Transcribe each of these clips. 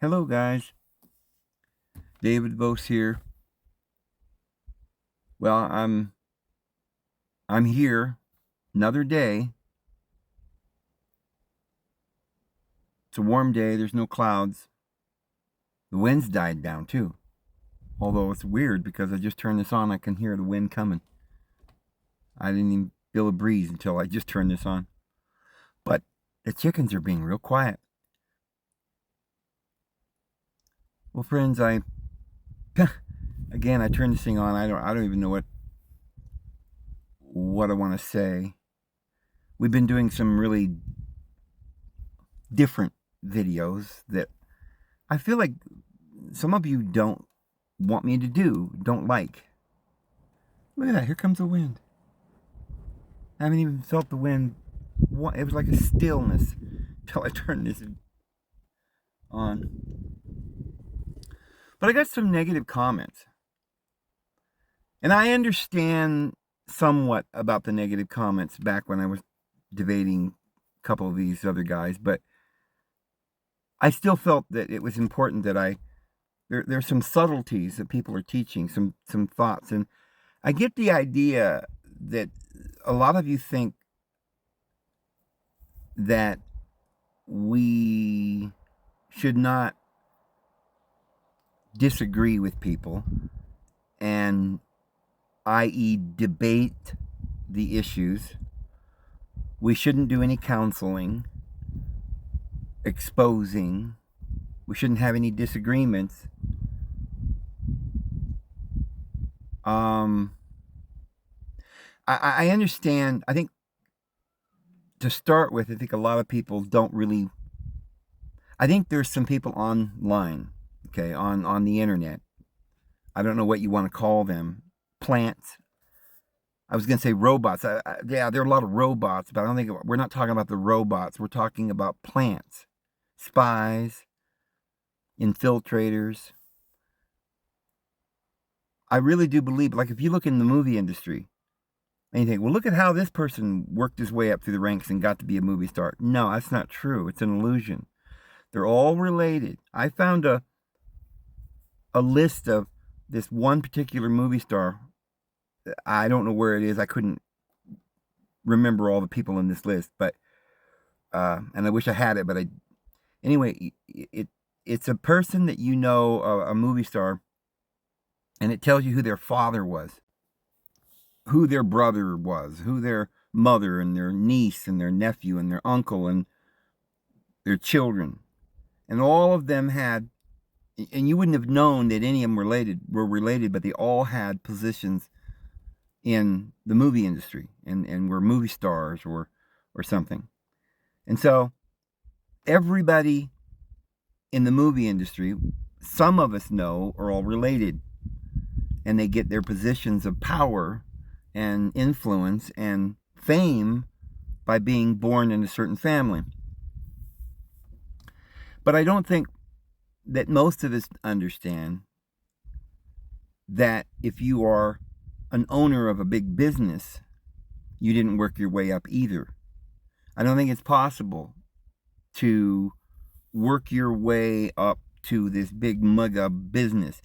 Hello guys, David Vose here. Well, I'm here another day. It's a warm day, there's no clouds. The wind's died down too. Although it's weird because I just turned this on, I can hear the wind coming. I didn't even feel a breeze until I just turned this on. But the chickens are being real quiet. Well, friends, I turned this thing on. I don't even know what I want to say. We've been doing some really different videos that I feel like some of you don't want me to do, don't like. Look at that, here comes the wind. I haven't even felt the wind. It was like a stillness until I turned this on. But I got some negative comments. And I understand somewhat about the negative comments back when I was debating a couple of these other guys, but I still felt that it was important that there's some subtleties that people are teaching, some thoughts. And I get the idea that a lot of you think that we should not disagree with people and i.e. debate the issues. We shouldn't do any counseling, exposing. We shouldn't have any disagreements. I understand. I think to start with, I think a lot of people don't really. I think there's some people online, okay, on the internet. I don't know what you want to call them. Plants. I was going to say robots. Yeah, there are a lot of robots, but I don't think we're not talking about the robots. We're talking about plants, spies, infiltrators. I really do believe, like if you look in the movie industry, and you think, well, look at how this person worked his way up through the ranks and got to be a movie star. No, that's not true. It's an illusion. They're all related. I found a list of this one particular movie star. I don't know where it is. I couldn't remember all the people in this list, but and I wish I had it, but anyway, it's a person that you know, a movie star, and it tells you who their father was, who their brother was, who their mother and their niece and their nephew and their uncle and their children. And all of them had, and you wouldn't have known that any of them were related, but they all had positions in the movie industry and were movie stars or something. And so everybody in the movie industry, some of us know, are all related. And they get their positions of power and influence and fame by being born in a certain family. But I don't think that most of us understand that if you are an owner of a big business, you didn't work your way up either. I don't think it's possible to work your way up to this big mega business.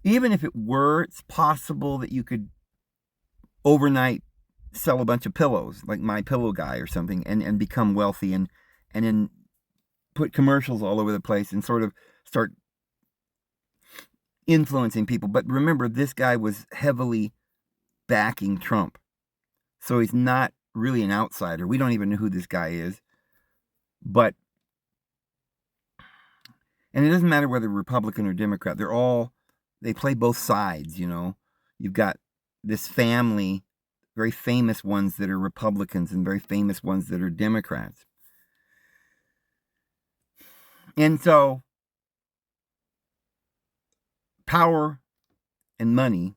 Even if it were, it's possible that you could overnight sell a bunch of pillows, like My Pillow Guy or something, and become wealthy and then put commercials all over the place and sort of start influencing people. But remember, this guy was heavily backing Trump. So he's not really an outsider. We don't even know who this guy is. But, and it doesn't matter whether Republican or Democrat, they play both sides, you know. You've got this family, very famous ones that are Republicans and very famous ones that are Democrats. And so, power and money,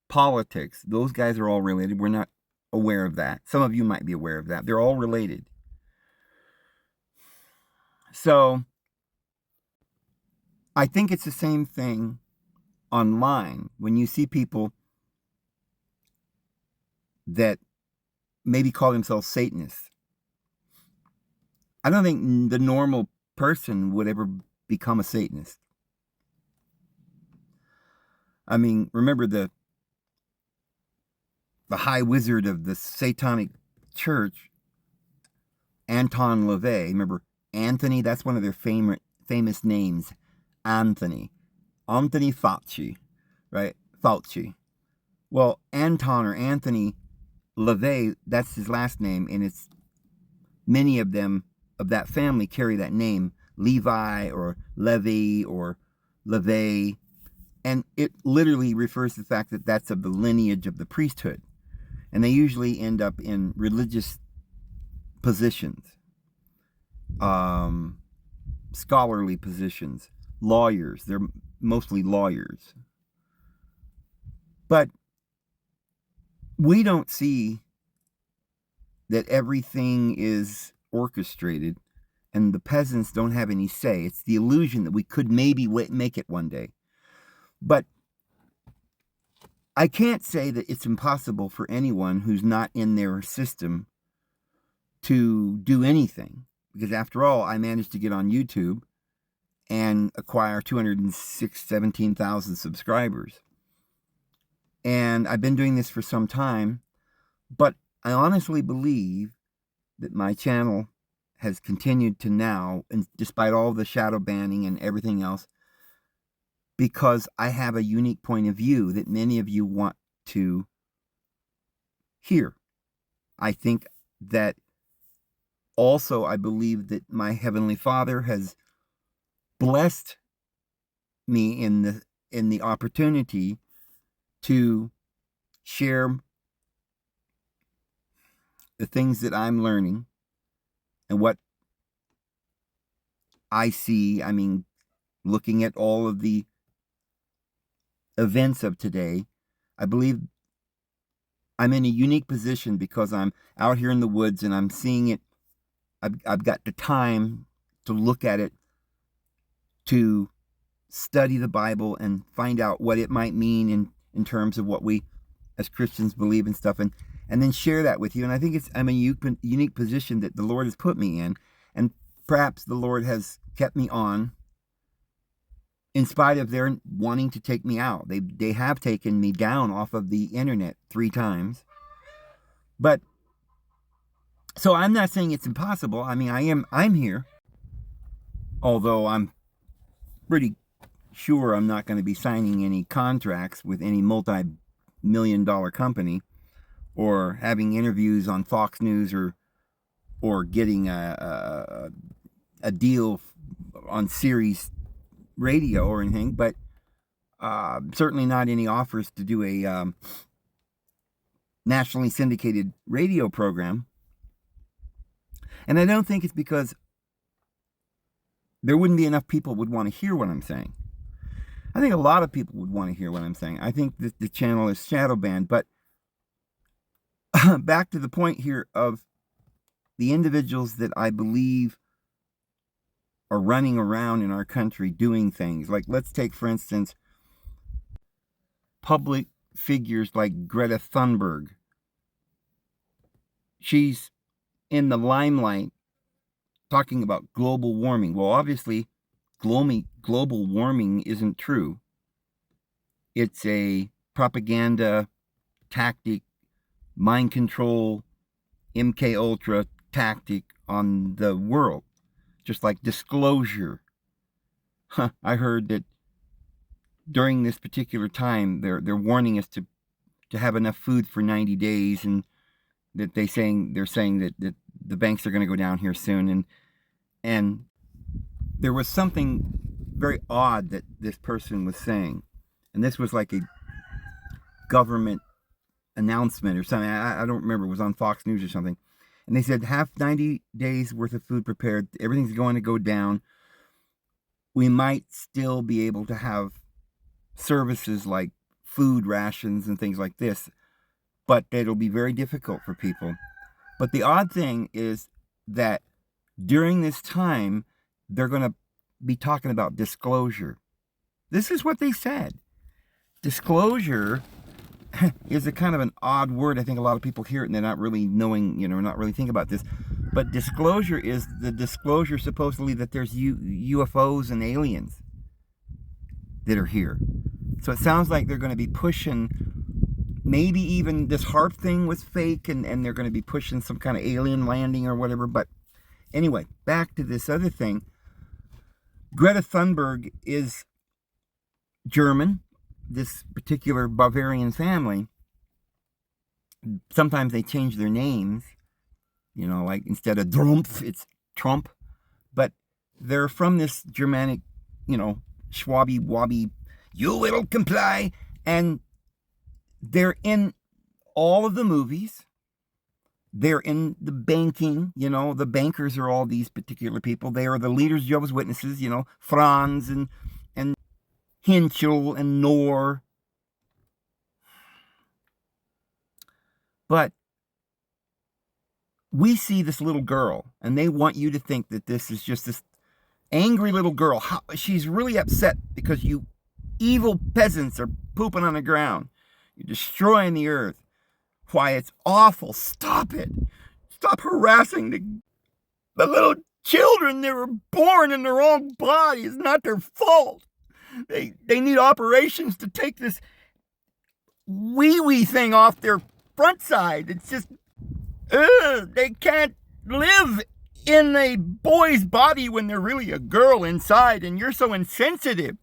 politics, those guys are all related. We're not aware of that. Some of you might be aware of that. They're all related. So, I think it's the same thing online when you see people that maybe call themselves Satanists. I don't think the normal person would ever become a Satanist. I mean, remember the high wizard of the Satanic Church, Anton LaVey. Remember Anthony? That's one of their famous names, Anthony Fauci, right? Fauci. Well, Anton or Anthony LaVey, that's his last name, and it's many of them of that family carry that name, Levi or Levi or LaVey, and it literally refers to the fact that that's of the lineage of the priesthood, and they usually end up in religious positions, scholarly positions, lawyers. They're mostly lawyers. But we don't see that everything is orchestrated and the peasants don't have any say. It's the illusion that we could maybe make it one day. But I can't say that it's impossible for anyone who's not in their system to do anything. Because after all, I managed to get on YouTube and acquire 17,000 subscribers. And I've been doing this for some time, but I honestly believe that my channel has continued to now, and despite all the shadow banning and everything else, because I have a unique point of view that many of you want to hear. I think that also I believe that my Heavenly Father has blessed me in the opportunity to share the things that I'm learning and what I see. I mean, looking at all of the events of today, I believe I'm in a unique position because I'm out here in the woods and I'm seeing it. I've got the time to look at it, to study the Bible and find out what it might mean in terms of what we as Christians believe and stuff, and then share that with you. And I think I'm in a unique position that the Lord has put me in, and perhaps the Lord has kept me on in spite of their wanting to take me out. They have taken me down off of the internet 3 times. But so I'm not saying it's impossible. I mean, I'm here, although I'm pretty sure I'm not going to be signing any contracts with any multi-million-dollar company, or having interviews on Fox News, or getting a deal on Sirius radio or anything. But certainly not any offers to do a nationally syndicated radio program. And I don't think it's because there wouldn't be enough people would want to hear what I'm saying. I think a lot of people would want to hear what I'm saying. I think that the channel is shadow banned. But back to the point here of the individuals that I believe are running around in our country doing things. Like, let's take, for instance, public figures like Greta Thunberg. She's in the limelight talking about global warming. Well, obviously, global warming isn't true. It's a propaganda tactic, mind control, MK Ultra tactic on the world. Just like disclosure. I heard that during this particular time, they're warning us to have enough food for 90 days, and that they're saying that the banks are going to go down here soon, and there was something very odd that this person was saying, and this was like a government announcement or something. I don't remember. It was on Fox News or something. And they said, have 90 days worth of food prepared. Everything's going to go down. We might still be able to have services like food rations and things like this, but it'll be very difficult for people. But the odd thing is that during this time, they're going to be talking about disclosure. This is what they said. Disclosure is a kind of an odd word. I think a lot of people hear it and they're not really knowing, not really thinking about this. But disclosure is the disclosure supposedly that there's UFOs and aliens that are here. So it sounds like they're going to be pushing, maybe even this HARP thing was fake, and they're going to be pushing some kind of alien landing or whatever. But anyway, back to this other thing. Greta Thunberg is German, this particular Bavarian family. Sometimes they change their names, you know, like instead of Drumpf, it's Trump. But they're from this Germanic, you know, Schwabi Wabi, you will comply. And they're in all of the movies. They're in the banking, you know, the bankers are all these particular people. They are the leaders of Jehovah's Witnesses, you know, Franz and Hinchel and Knorr. But we see this little girl, and they want you to think that this is just this angry little girl. She's really upset because you evil peasants are pooping on the ground. You're destroying the earth. Why, it's awful. Stop it. Stop harassing the little children. They were born in their own body. It's not their fault. They need operations to take this wee thing off their front side. It's just, they can't live in a boy's body when they're really a girl inside, and you're so insensitive.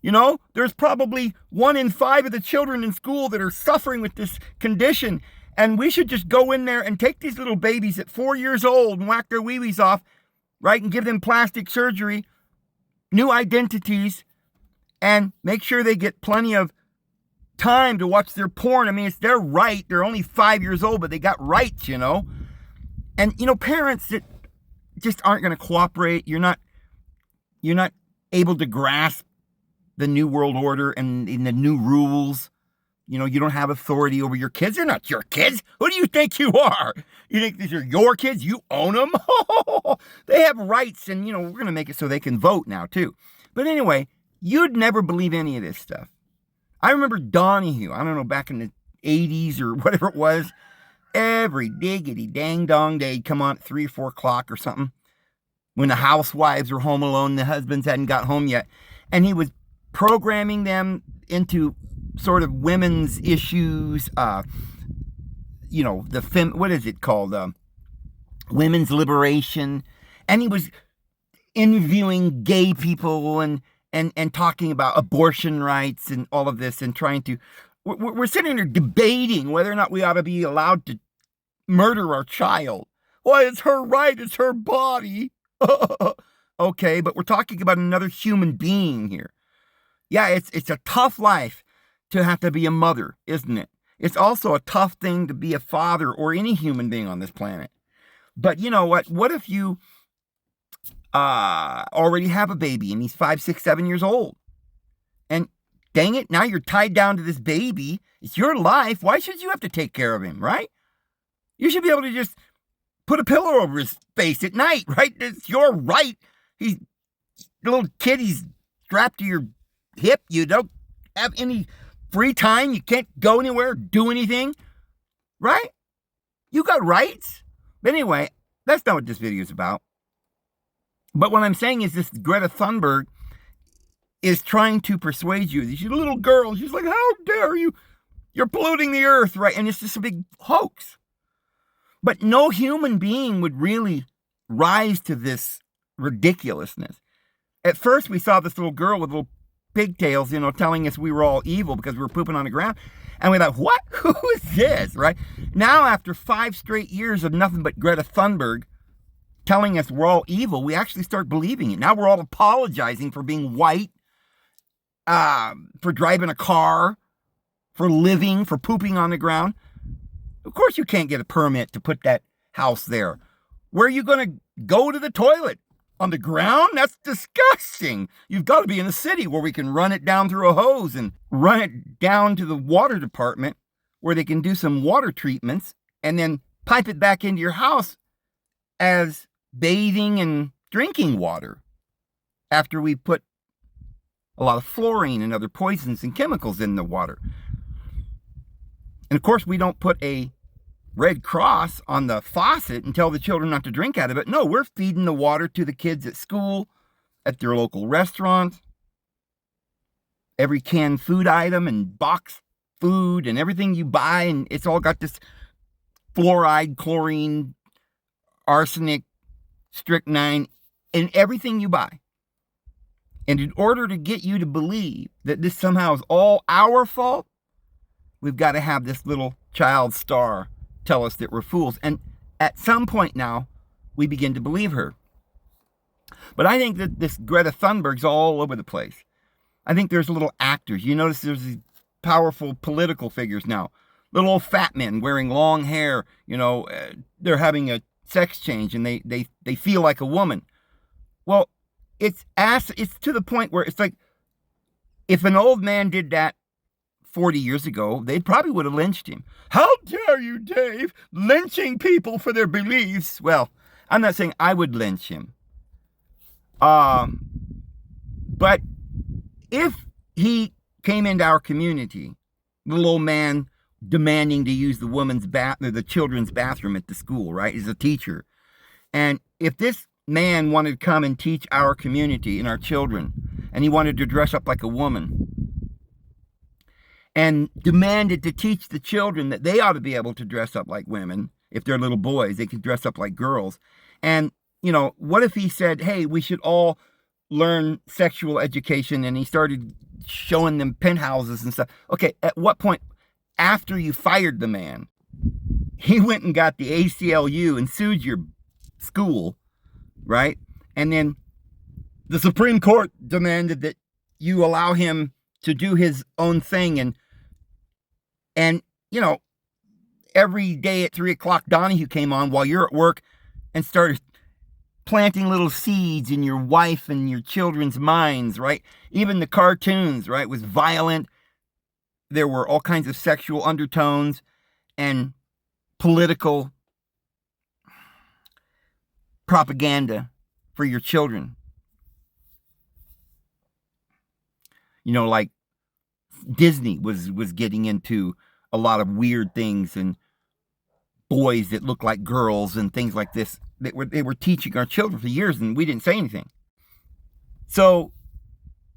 You know, there's probably 1 in 5 of the children in school that are suffering with this condition, and we should just go in there and take these little babies at 4 years old and whack their wee-wees off, right, and give them plastic surgery, new identities, and make sure they get plenty of time to watch their porn. I mean, it's their right. They're only 5 years old, but they got rights, you know. And, you know, parents that just aren't going to cooperate, you're not able to grasp the new world order and in the new rules. You know, you don't have authority over your kids. They're not your kids. Who do you think you are? You think these are your kids? You own them? They have rights, and, you know, we're going to make it so they can vote now, too. But anyway, you'd never believe any of this stuff. I remember Donahue, I don't know, back in the 80s or whatever it was, every diggity dang dong day, he'd come on at 3 or 4 o'clock or something, when the housewives were home alone, the husbands hadn't got home yet, and he was programming them into sort of women's issues, you know, what is it called? Women's liberation. And he was interviewing gay people and talking about abortion rights and all of this, and trying to, we're sitting there debating whether or not we ought to be allowed to murder our child. Why, it's her right, it's her body. Okay, but we're talking about another human being here. Yeah, it's a tough life to have to be a mother, isn't it? It's also a tough thing to be a father or any human being on this planet. But you know what? What if you already have a baby and he's 5, 6, 7 years old? And dang it, now you're tied down to this baby. It's your life. Why should you have to take care of him, right? You should be able to just put a pillow over his face at night, right? It's your right. He's a little kid. He's strapped to your hip. You don't have any free time. You can't go anywhere, do anything, right? You got rights. But anyway, that's not what this video is about. But what I'm saying is this Greta Thunberg is trying to persuade you. She's a little girl. She's like, how dare you? You're polluting the earth, right? And it's just a big hoax. But no human being would really rise to this ridiculousness. At first, we saw this little girl with little pigtails, you know, telling us we were all evil because we were pooping on the ground. And we thought, what? Who is this, right? Now, after 5 straight years of nothing but Greta Thunberg telling us we're all evil, we actually start believing it. Now we're all apologizing for being white, for driving a car, for living, for pooping on the ground. Of course you can't get a permit to put that house there. Where are you going to go to the toilet? On the ground? That's disgusting. You've got to be in a city where we can run it down through a hose and run it down to the water department where they can do some water treatments and then pipe it back into your house as bathing and drinking water after we put a lot of fluorine and other poisons and chemicals in the water. And of course, we don't put a Red Cross on the faucet and tell the children not to drink out of it. No, we're feeding the water to the kids at school, at their local restaurants. Every canned food item and box food and everything you buy, and it's all got this fluoride, chlorine, arsenic, strychnine in everything you buy. And in order to get you to believe that this somehow is all our fault, we've got to have this little child star tell us that we're fools. And at some point now, we begin to believe her. But I think that this Greta Thunberg's all over the place. I think there's little actors. You notice there's these powerful political figures now. Little old fat men wearing long hair. They're having a sex change and they feel like a woman. Well, it's to the point where it's like, if an old man did that 40 years ago, they probably would have lynched him. How dare you, Dave, lynching people for their beliefs? Well, I'm not saying I would lynch him. But if he came into our community, little old man demanding to use the children's bathroom at the school, right? He's a teacher. And if this man wanted to come and teach our community and our children, and he wanted to dress up like a woman, and demanded to teach the children that they ought to be able to dress up like women. If they're little boys, they can dress up like girls. And, what if he said, hey, we should all learn sexual education, and he started showing them penthouses and stuff. Okay, at what point, after you fired the man, he went and got the ACLU and sued your school, right? And then the Supreme Court demanded that you allow him to do his own thing, and every day at 3:00 Donahue came on while you're at work and started planting little seeds in your wife and your children's minds, right? Even the cartoons, right, was violent. There were all kinds of sexual undertones and political propaganda for your children. Like Disney was getting into a lot of weird things and boys that look like girls and things like this. They were teaching our children for years, and we didn't say anything. So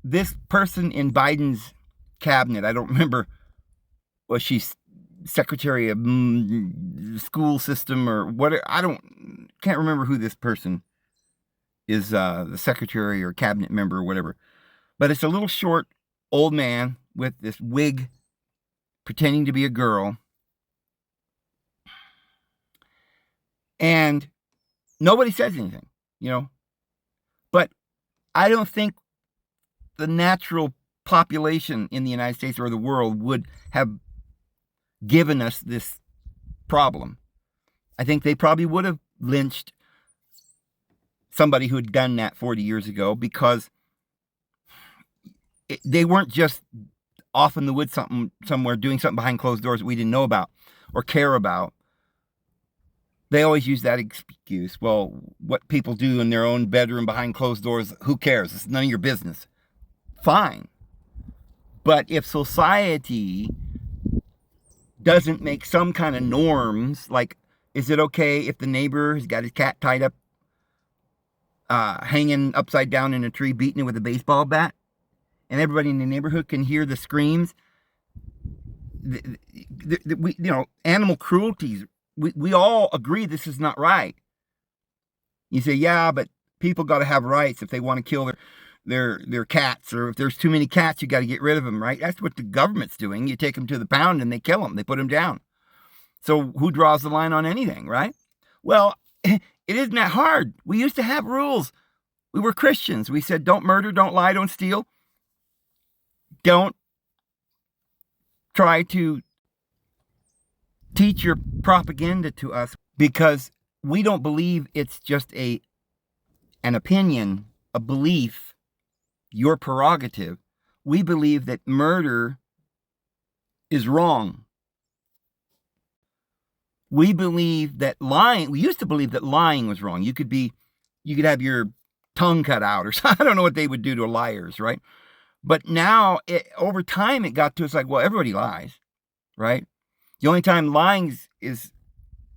this person in Biden's cabinet, I don't remember, was she secretary of school system or what? Can't remember who this person is, the secretary or cabinet member or whatever. But it's a little short old man with this wig pretending to be a girl. And nobody says anything, But I don't think the natural population in the United States or the world would have given us this problem. I think they probably would have lynched somebody who had done that 40 years ago, because they weren't just off in the woods somewhere doing something behind closed doors that we didn't know about or care about. They always use that excuse. Well, what people do in their own bedroom behind closed doors, who cares? It's none of your business. Fine. But if society doesn't make some kind of norms, like, is it okay if the neighbor has got his cat tied up, hanging upside down in a tree, beating it with a baseball bat, and everybody in the neighborhood can hear the screams? Animal cruelty. We all agree this is not right. You say, yeah, but people got to have rights if they want to kill their cats, or if there's too many cats, you got to get rid of them, right? That's what the government's doing. You take them to the pound and they kill them. They put them down. So who draws the line on anything, right? Well, it isn't that hard. We used to have rules. We were Christians. We said, don't murder, don't lie, don't steal. Don't try to teach your propaganda to us, because we don't believe it's just an opinion, a belief, your prerogative. We believe that murder is wrong. We believe that we used to believe that lying was wrong. You could have your tongue cut out, or I don't know what they would do to liars, right? But now, over time, it got to us like, well, everybody lies, right? The only time lying is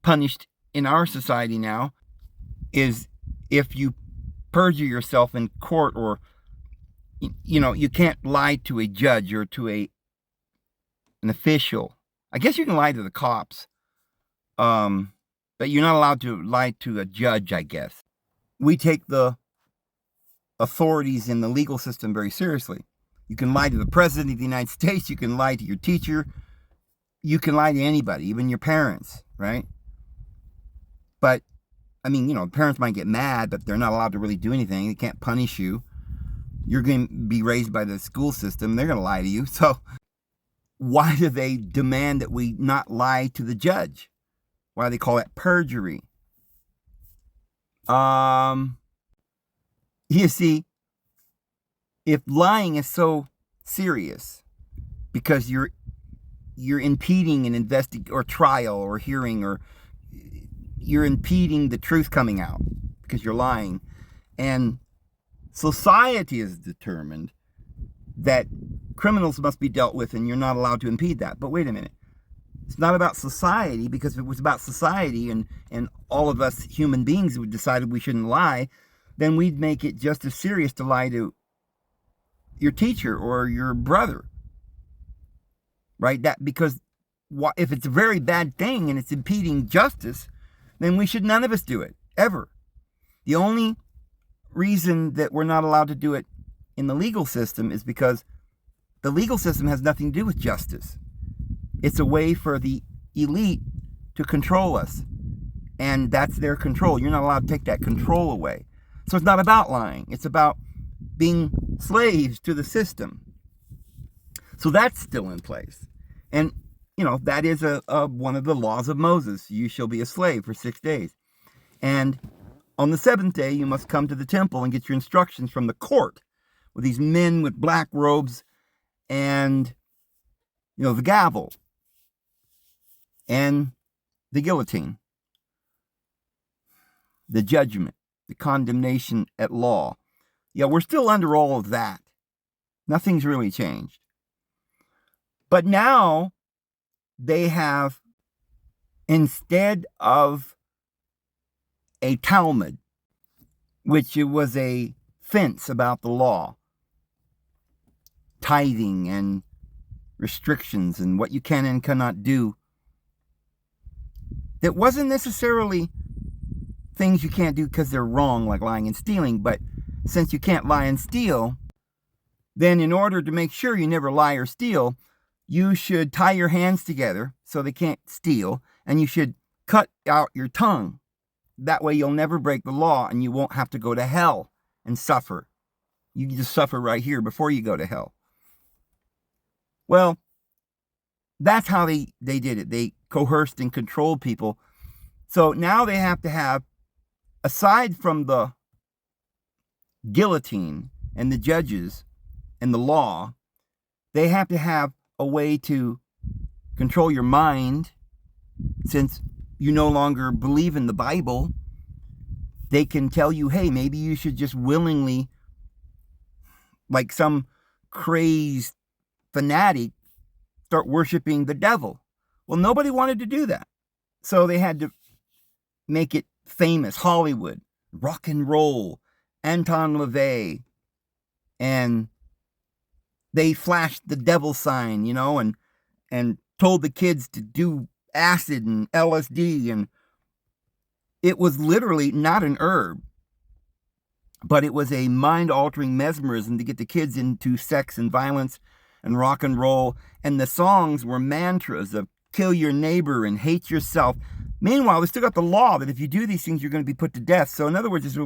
punished in our society now is if you perjure yourself in court, or you can't lie to a judge or to an official. I guess you can lie to the cops, but you're not allowed to lie to a judge, I guess. We take the authorities in the legal system very seriously. You can lie to the president of the United States. You can lie to your teacher. You can lie to anybody, even your parents, right? But, parents might get mad, but they're not allowed to really do anything. They can't punish you. You're going to be raised by the school system. They're going to lie to you. So why do they demand that we not lie to the judge? Why do they call that perjury? You see, if lying is so serious because you're impeding an or trial or hearing, or you're impeding the truth coming out because you're lying, and society is determined that criminals must be dealt with and you're not allowed to impede that. But wait a minute. It's not about society, because if it was about society and all of us human beings would decided we shouldn't lie, then we'd make it just as serious to lie to your teacher or your brother. Right? Because if it's a very bad thing and it's impeding justice, then none of us do it, ever. The only reason that we're not allowed to do it in the legal system is because the legal system has nothing to do with justice. It's a way for the elite to control us, and that's their control. You're not allowed to take that control away. So it's not about lying. It's about being slaves to the system. So that's still in place. And, that is one of the laws of Moses. You shall be a slave for 6 days. And on the seventh day, you must come to the temple and get your instructions from the court with these men with black robes and, the gavel and the guillotine, the judgment, the condemnation at law. Yeah, we're still under all of that. Nothing's really changed. But now they have, instead of a Talmud, which it was a fence about the law, tithing and restrictions and what you can and cannot do, that wasn't necessarily things you can't do because they're wrong, like lying and stealing, but since you can't lie and steal, then in order to make sure you never lie or steal, you should tie your hands together so they can't steal, and you should cut out your tongue. That way you'll never break the law and you won't have to go to hell and suffer. You can just suffer right here before you go to hell. Well, that's how they did it. They coerced and controlled people. So now they have to have, aside from the guillotine and the judges and the law, they have to have a way to control your mind. Since you no longer believe in the Bible, they can tell you, hey, maybe you should just willingly, like some crazed fanatic, start worshiping the devil. Well, nobody wanted to do that. So they had to make it famous. Hollywood, rock and roll, Anton LaVey, and they flashed the devil sign, and told the kids to do acid and LSD, and it was literally not an herb, but it was a mind-altering mesmerism to get the kids into sex and violence and rock and roll, and the songs were mantras of kill your neighbor and hate yourself. Meanwhile, they still got the law that if you do these things, you're going to be put to death. So in other words, it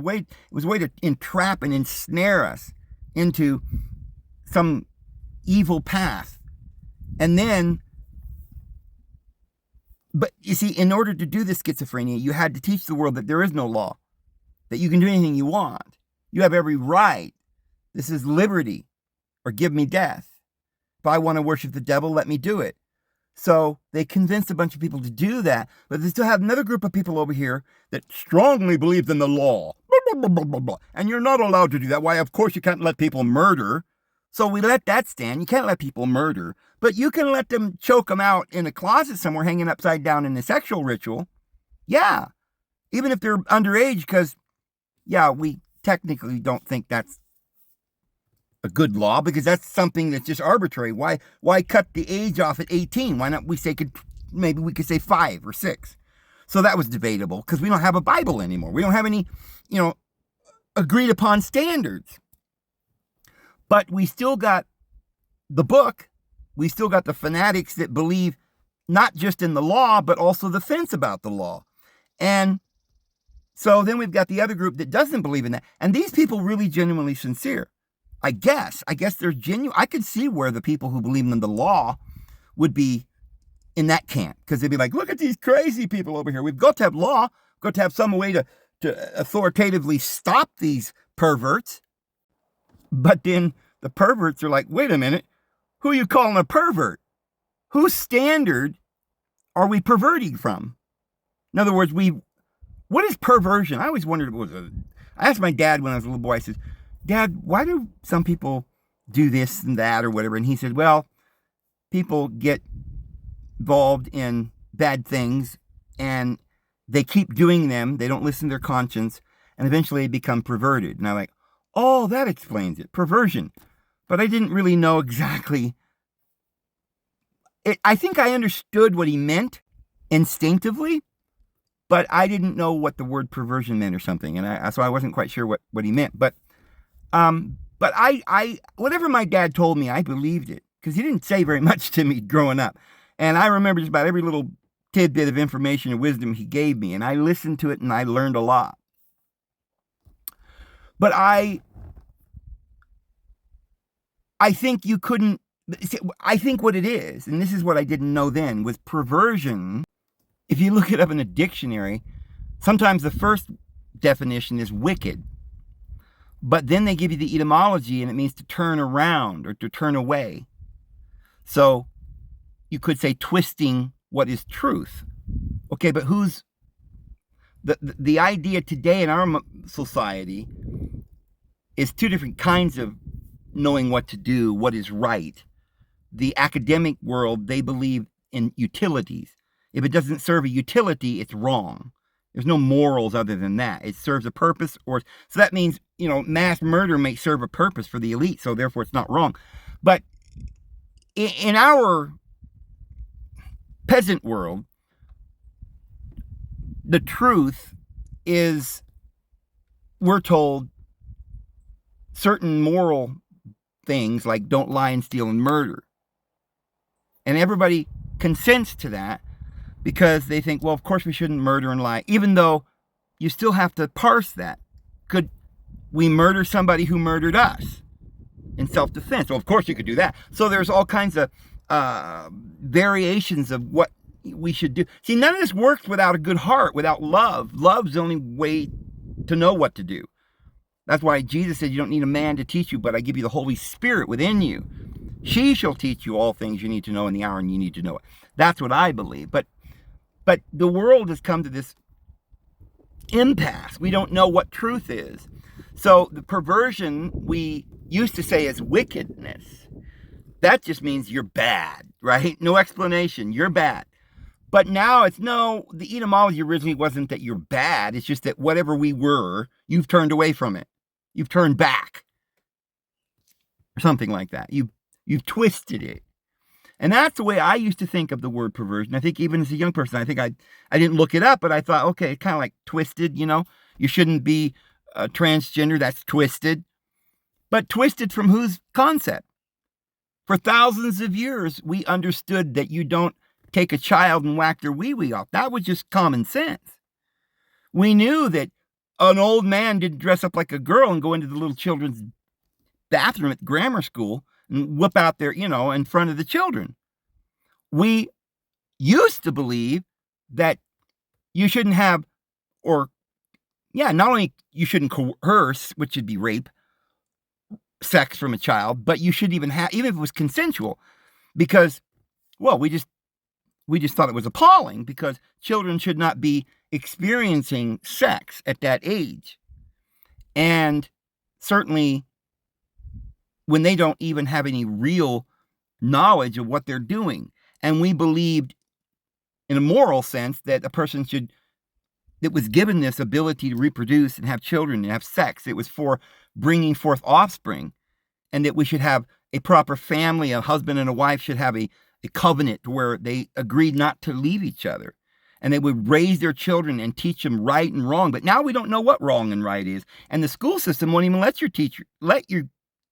was a way to entrap and ensnare us into some evil path. And then, but you see, in order to do this schizophrenia, you had to teach the world that there is no law, that you can do anything you want. You have every right. This is liberty, or give me death. If I want to worship the devil, let me do it. So they convinced a bunch of people to do that, but they still have another group of people over here that strongly believe in the law. Blah, blah, blah, blah, blah. And you're not allowed to do that. Why, of course you can't let people murder. So we let that stand. You can't let people murder, but you can let them choke them out in a closet somewhere hanging upside down in a sexual ritual. Yeah, even if they're underage, because, yeah, we technically don't think that's a good law, because that's something that's just arbitrary. Why cut the age off at 18? Why not maybe we could say 5 or 6? So that was debatable, because we don't have a Bible anymore. We don't have any, agreed upon standards. But we still got the book. We still got the fanatics that believe not just in the law, but also the fence about the law. And so then we've got the other group that doesn't believe in that. And these people really genuinely sincere. I guess they're genuine. I could see where the people who believe in the law would be in that camp, because they'd be like, look at these crazy people over here. We've got to have law. We've got to have some way to authoritatively stop these perverts. But then the perverts are like, wait a minute, who are you calling a pervert? Whose standard are we perverting from? In other words, what is perversion? I always wondered I asked my dad when I was a little boy, I said, Dad, why do some people do this and that or whatever? And he said, well, people get involved in bad things and they keep doing them. They don't listen to their conscience, and eventually they become perverted. And I'm like, oh, that explains it. Perversion. But I didn't really know exactly. I think I understood what he meant instinctively, but I didn't know what the word perversion meant or something. And so I wasn't quite sure what he meant. But I whatever my dad told me, I believed it, because he didn't say very much to me growing up. And I remember just about every little tidbit of information and wisdom he gave me. And I listened to it and I learned a lot. But I think you couldn't, I think what it is, and this is what I didn't know then, was perversion. If you look it up in a dictionary, sometimes the first definition is wicked. But then they give you the etymology, and it means to turn around or to turn away. So you could say twisting what is truth. Okay, but who's the idea today in our society is two different kinds of knowing what to do, what is right. The academic world, they believe in utilities. If it doesn't serve a utility, it's wrong. There's no morals other than that. It serves a purpose, so that means, mass murder may serve a purpose for the elite, so therefore it's not wrong. But in our peasant world, the truth is, we're told certain moral things like don't lie and steal and murder. And everybody consents to that because they think, well, of course we shouldn't murder and lie, even though you still have to parse that. Could we murder somebody who murdered us in self-defense? Well, of course you could do that. So there's all kinds of variations of what we should do. See, none of this works without a good heart, without love. Love's the only way to know what to do. That's why Jesus said you don't need a man to teach you, but I give you the Holy Spirit within you. She shall teach you all things you need to know in the hour and you need to know it. That's what I believe. But the world has come to this impasse. We don't know what truth is. So the perversion we used to say is wickedness. That just means you're bad, right? No explanation. You're bad. But now the etymology originally wasn't that you're bad. It's just that whatever we were, you've turned away from it. You've turned back. Or something like that. You've twisted it. And that's the way I used to think of the word perversion. I think even as a young person, I think I didn't look it up, but I thought, okay, it's kind of like twisted, You shouldn't be transgender. That's twisted. But twisted from whose concept? For thousands of years, we understood that you don't take a child and whack their wee-wee off. That was just common sense. We knew that an old man didn't dress up like a girl and go into the little children's bathroom at grammar school and whip out there, in front of the children. We used to believe that you shouldn't have, not only you shouldn't coerce, which would be rape, sex from a child, but you shouldn't even have, even if it was consensual, because, we just thought it was appalling because children should not be experiencing sex at that age. And certainly when they don't even have any real knowledge of what they're doing. And we believed in a moral sense that a person should that was given this ability to reproduce and have children and have sex. It was for bringing forth offspring, and that we should have a proper family. A husband and a wife should have a covenant where they agreed not to leave each other. And they would raise their children and teach them right and wrong. But now we don't know what wrong and right is. And the school system won't even let you teach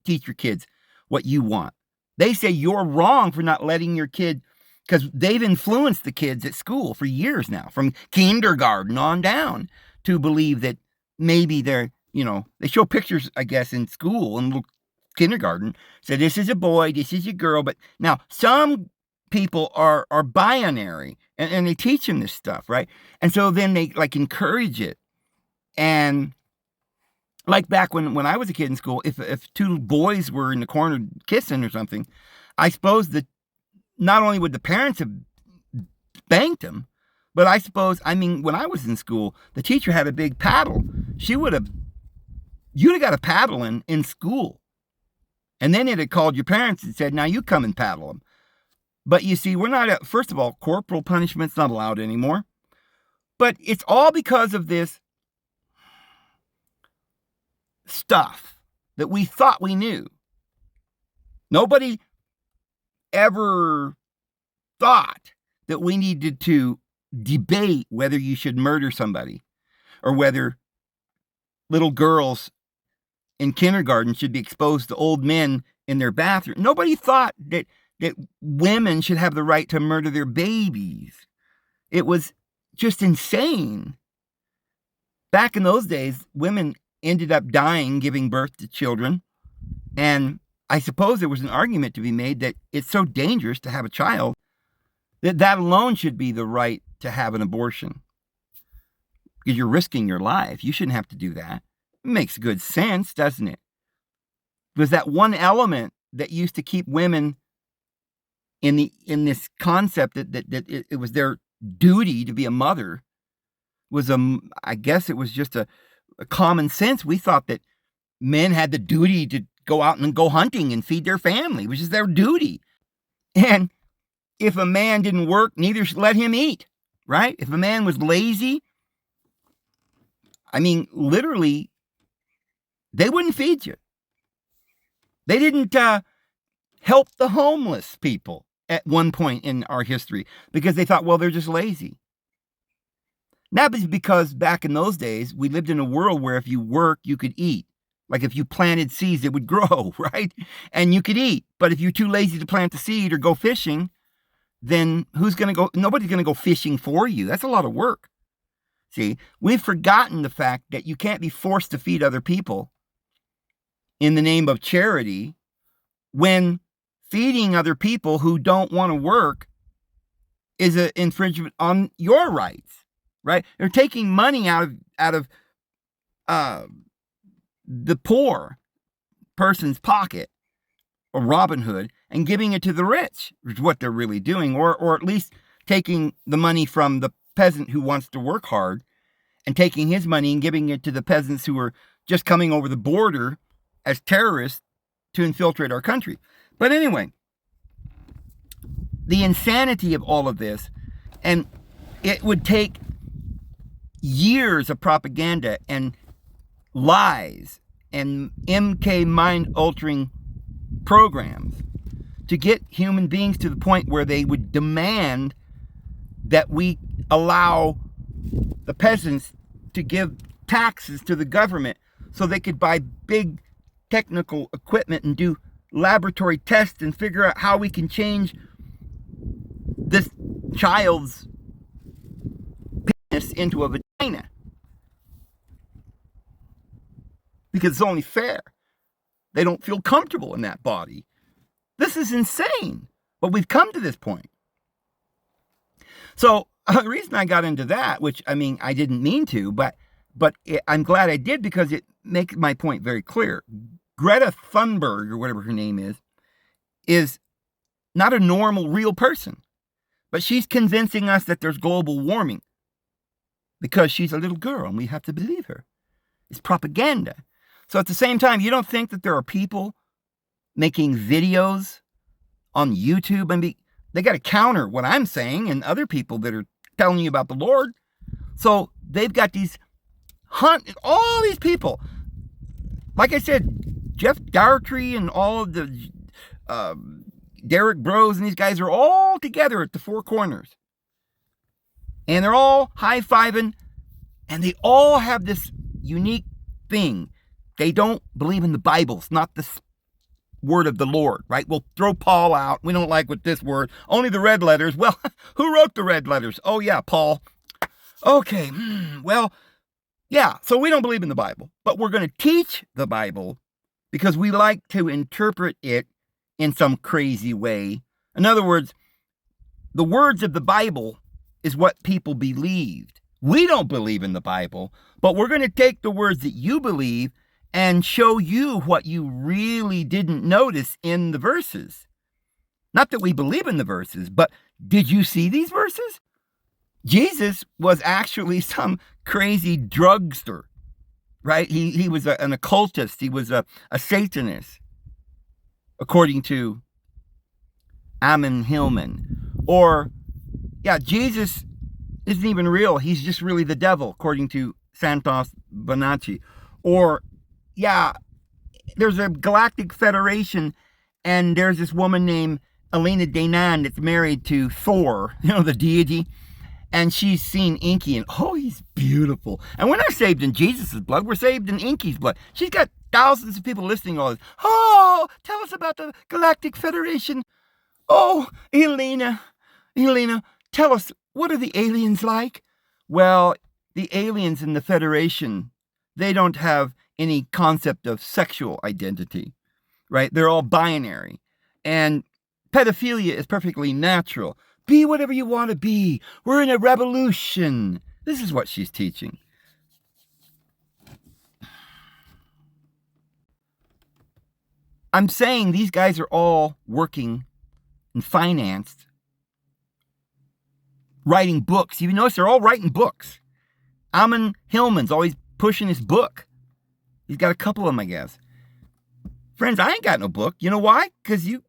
your kids what you want. They say you're wrong for not letting your kid, because they've influenced the kids at school for years now, from kindergarten on down, to believe that maybe they're, they show pictures, I guess, in school and kindergarten. So this is a boy, this is a girl. But now some people are binary, and they teach them this stuff, right? And so then they encourage it. And like back when I was a kid in school, if two boys were in the corner kissing or something, I suppose that not only would the parents have spanked them, but when I was in school, the teacher had a big paddle. You'd have got a paddle in school. And then it had called your parents and said, now you come and paddle them. But you see, we're not, first of all, corporal punishment's not allowed anymore. But it's all because of this stuff that we thought we knew. Nobody ever thought that we needed to debate whether you should murder somebody, or whether little girls in kindergarten should be exposed to old men in their bathroom. Nobody thought that women should have the right to murder their babies. It was just insane. Back in those days, women ended up dying giving birth to children. And I suppose there was an argument to be made that it's so dangerous to have a child that alone should be the right to have an abortion. Because you're risking your life. You shouldn't have to do that. It makes good sense, doesn't it? There's that one element that used to keep women in this concept that it was their duty to be a mother. I guess it was just a common sense. We thought that men had the duty to go out and go hunting and feed their family, which is their duty. And if a man didn't work, neither should let him eat, right? If a man was lazy, literally, they wouldn't feed you. They didn't help the homeless people at one point in our history because they thought, well, they're just lazy. That was because back in those days, we lived in a world where if you work, you could eat. Like if you planted seeds, it would grow, right? And you could eat. But if you're too lazy to plant the seed or go fishing, then who's going to go? Nobody's going to go fishing for you. That's a lot of work. See, we've forgotten the fact that you can't be forced to feed other people in the name of charity when feeding other people who don't want to work is an infringement on your rights, right? They're taking money out of the poor person's pocket, or Robin Hood, and giving it to the rich, which is what they're really doing, or at least taking the money from the peasant who wants to work hard and taking his money and giving it to the peasants who are just coming over the border as terrorists to infiltrate our country. But anyway, the insanity of all of this, and it would take years of propaganda and lies and MK mind-altering programs to get human beings to the point where they would demand that we allow the peasants to give taxes to the government so they could buy big technical equipment and do laboratory tests and figure out how we can change this child's penis into a vagina. Because it's only fair. They don't feel comfortable in that body. This is insane. But we've come to this point. So the reason I got into that, which I didn't mean to, but I'm glad I did because it makes my point very clear. Greta Thunberg, or whatever her name is not a normal, real person. But she's convincing us that there's global warming because she's a little girl and we have to believe her. It's propaganda. So at the same time, you don't think that there are people making videos on YouTube? They got to counter what I'm saying and other people that are telling you about the Lord. So they've got all these people. Like I said, Jeff Dougherty and all of the Derek Bros and these guys are all together at the Four Corners. And they're all high-fiving, and they all have this unique thing. They don't believe in the Bible. It's not the word of the Lord, right? We'll throw Paul out. We don't like with this word. Only the red letters. Well, who wrote the red letters? Oh, yeah, Paul. Okay, well, yeah, so we don't believe in the Bible, but we're going to teach the Bible because we like to interpret it in some crazy way. In other words, the words of the Bible is what people believed. We don't believe in the Bible, but we're going to take the words that you believe and show you what you really didn't notice in the verses. Not that we believe in the verses, but did you see these verses? Jesus was actually some crazy drugster, right? He was an occultist. He was a Satanist, according to Amon Hillman. Or, yeah, Jesus isn't even real. He's just really the devil, according to Santos Bonacci. Or, yeah, there's a galactic federation, and there's this woman named Elena Danan that's married to Thor, the deity. And she's seen Inky, and oh, he's beautiful. And we're not saved in Jesus' blood. We're saved in Inky's blood. She's got thousands of people listening to all this. Oh, tell us about the Galactic Federation. Oh, Elena, tell us, what are the aliens like? Well, the aliens in the Federation, they don't have any concept of sexual identity, right? They're all binary. And pedophilia is perfectly natural. Be whatever you want to be. We're in a revolution. This is what she's teaching. I'm saying these guys are all working and financed, writing books. You notice they're all writing books. Amon Hillman's always pushing his book. He's got a couple of them, I guess. Friends, I ain't got no book. You know why? Because you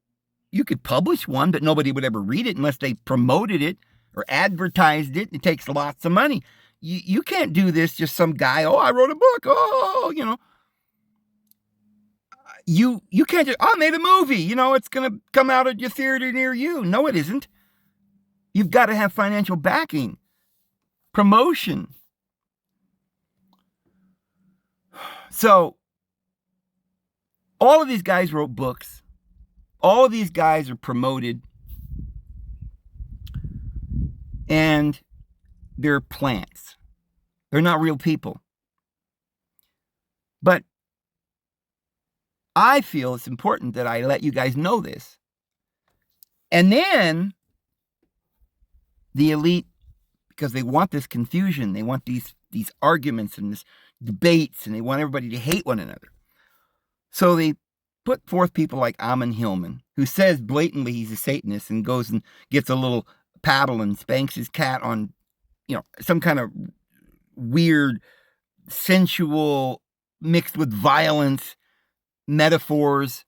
could publish one, but nobody would ever read it unless they promoted it or advertised it. It takes lots of money. You can't do this just some guy, I wrote a book. You can't just, I made a movie. It's going to come out at your theater near you. No, it isn't. You've got to have financial backing, promotion. So, all of these guys wrote books. All of these guys are promoted, and they're plants. They're not real people. But I feel it's important that I let you guys know this. And then the elite, because they want this confusion, they want these arguments and this debates, and they want everybody to hate one another. So they put forth people like Amon Hillman, who says blatantly he's a Satanist and goes and gets a little paddle and spanks his cat on, some kind of weird, sensual, mixed with violence metaphors,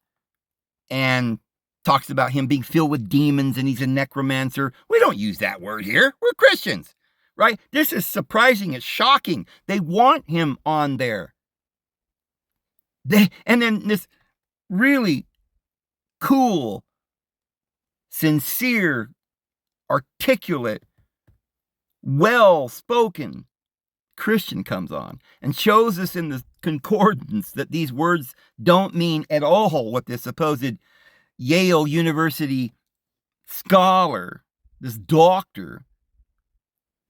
and talks about him being filled with demons and he's a necromancer. We don't use that word here. We're Christians, right? This is surprising. It's shocking. They want him on there. And then this really cool, sincere, articulate, well-spoken Christian comes on and shows us in the concordance that these words don't mean at all what this supposed Yale University scholar, this doctor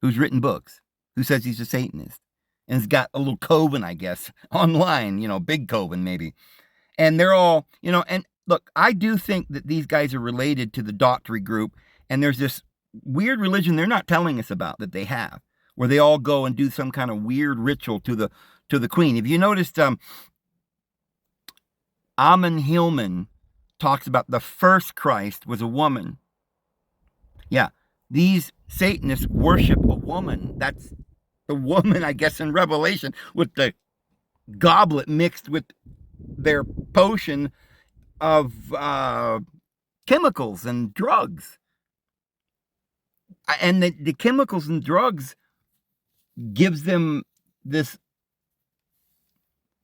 who's written books, who says he's a Satanist and has got a little coven, I guess, online, big coven maybe. And they're all, and look, I do think that these guys are related to the Daughtry group, and there's this weird religion they're not telling us about that they have, where they all go and do some kind of weird ritual to the queen. If you noticed, Amon Hillman talks about the first Christ was a woman. Yeah, these Satanists worship a woman. That's the woman, I guess, in Revelation, with the goblet mixed with their potion of chemicals and drugs. And the chemicals and drugs gives them this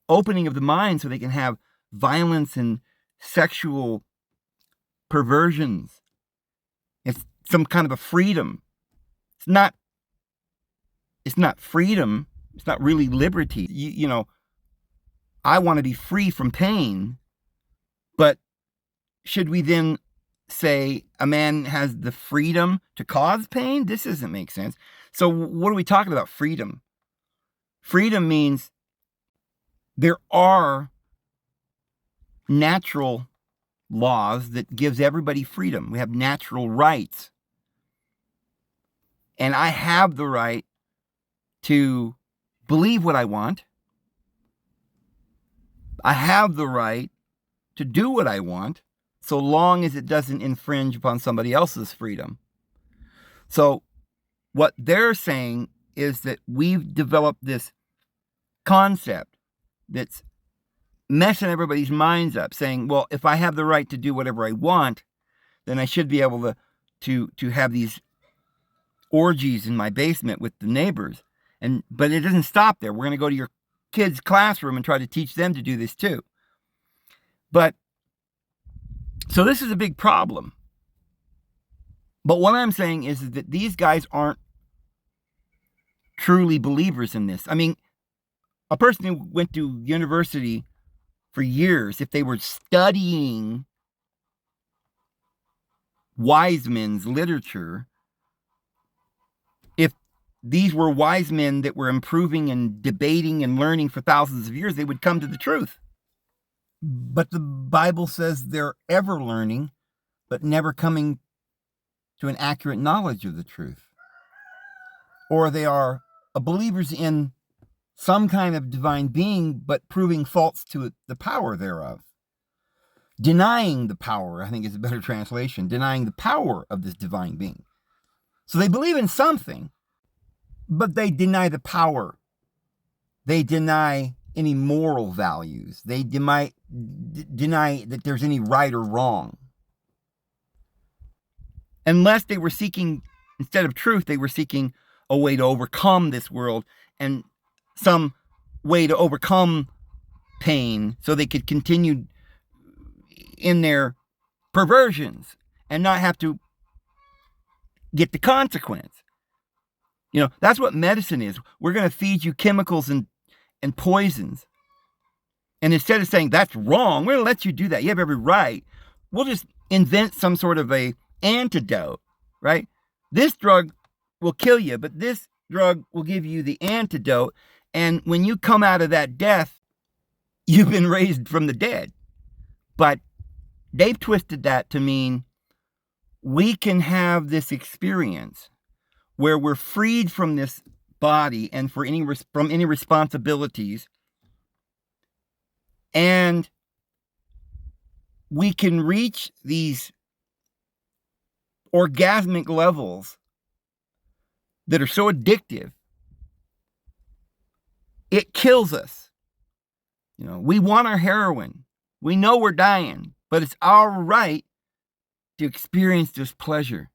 opening of the mind so they can have violence and sexual perversions. It's some kind of a freedom. It's not freedom. It's not really liberty. You know, I want to be free from pain, but should we then say a man has the freedom to cause pain? This doesn't make sense. So what are we talking about? Freedom. Freedom means there are natural laws that gives everybody freedom. We have natural rights. And I have the right to believe what I want. I have the right to do what I want, so long as it doesn't infringe upon somebody else's freedom. So what they're saying is that we've developed this concept that's messing everybody's minds up, saying, well, if I have the right to do whatever I want, then I should be able to have these orgies in my basement with the neighbors. But it doesn't stop there. We're going to go to your kids' classroom and try to teach them to do this too. But so this is a big problem. But what I'm saying is that these guys aren't truly believers in this. I mean, a person who went to university for years, if they were studying wise men's literature, if these were wise men that were improving and debating and learning for thousands of years, they would come to the truth. But the Bible says they're ever learning, but never coming to an accurate knowledge of the truth. Or they are believers in some kind of divine being, but proving false to the power thereof. Denying the power, I think is a better translation, denying the power of this divine being. So they believe in something, but they deny the power. They deny any moral values. They deny that there's any right or wrong. Unless they were seeking, instead of truth, they were seeking a way to overcome this world and some way to overcome pain so they could continue in their perversions and not have to get the consequence. You know, that's what medicine is. We're going to feed you chemicals and poisons. And instead of saying that's wrong, we're going to let you do that, you have every right, we'll just invent some sort of a antidote, right? This drug will kill you, but this drug will give you the antidote. And when you come out of that death, you've been raised from the dead. But they've twisted that to mean we can have this experience where we're freed from this body and from any responsibilities, and we can reach these orgasmic levels that are so addictive, it kills us. You know, we want our heroin. We know we're dying, but it's our right to experience this pleasure.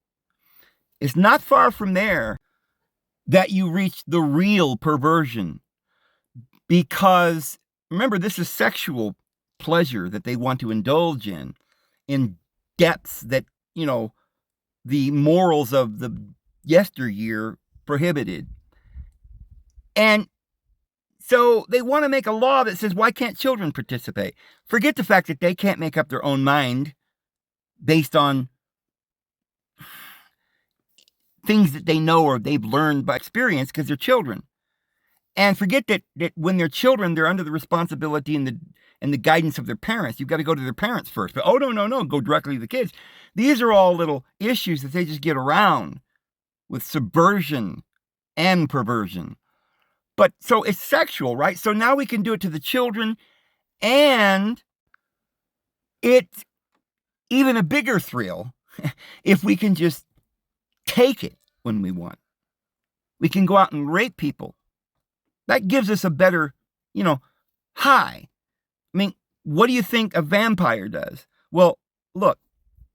It's not far from there that you reach the real perversion, because remember, this is sexual pleasure that they want to indulge in depths that, you know, the morals of the yesteryear prohibited. And so they want to make a law that says, why can't children participate? Forget the fact that they can't make up their own mind based on things that they know or they've learned by experience because they're children. And forget that when they're children, they're under the responsibility and the guidance of their parents. You've got to go to their parents first. But no, go directly to the kids. These are all little issues that they just get around with subversion and perversion. But so it's sexual, right? So now we can do it to the children, and it's even a bigger thrill if we can just take it when we want. We can go out and rape people. That gives us a better, high. I mean, what do you think a vampire does? Well, look,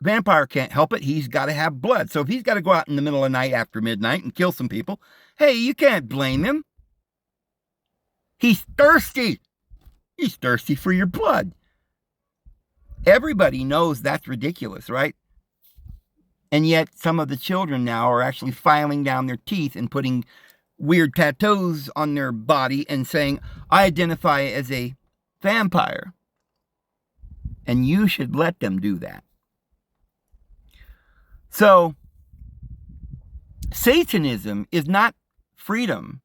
Vampire can't help it. He's got to have blood. So if he's got to go out in the middle of the night after midnight and kill some people, hey, you can't blame him. He's thirsty. He's thirsty for your blood. Everybody knows that's ridiculous, right? And yet some of the children now are actually filing down their teeth and putting weird tattoos on their body and saying, I identify as a vampire. And you should let them do that. So, Satanism is not freedom.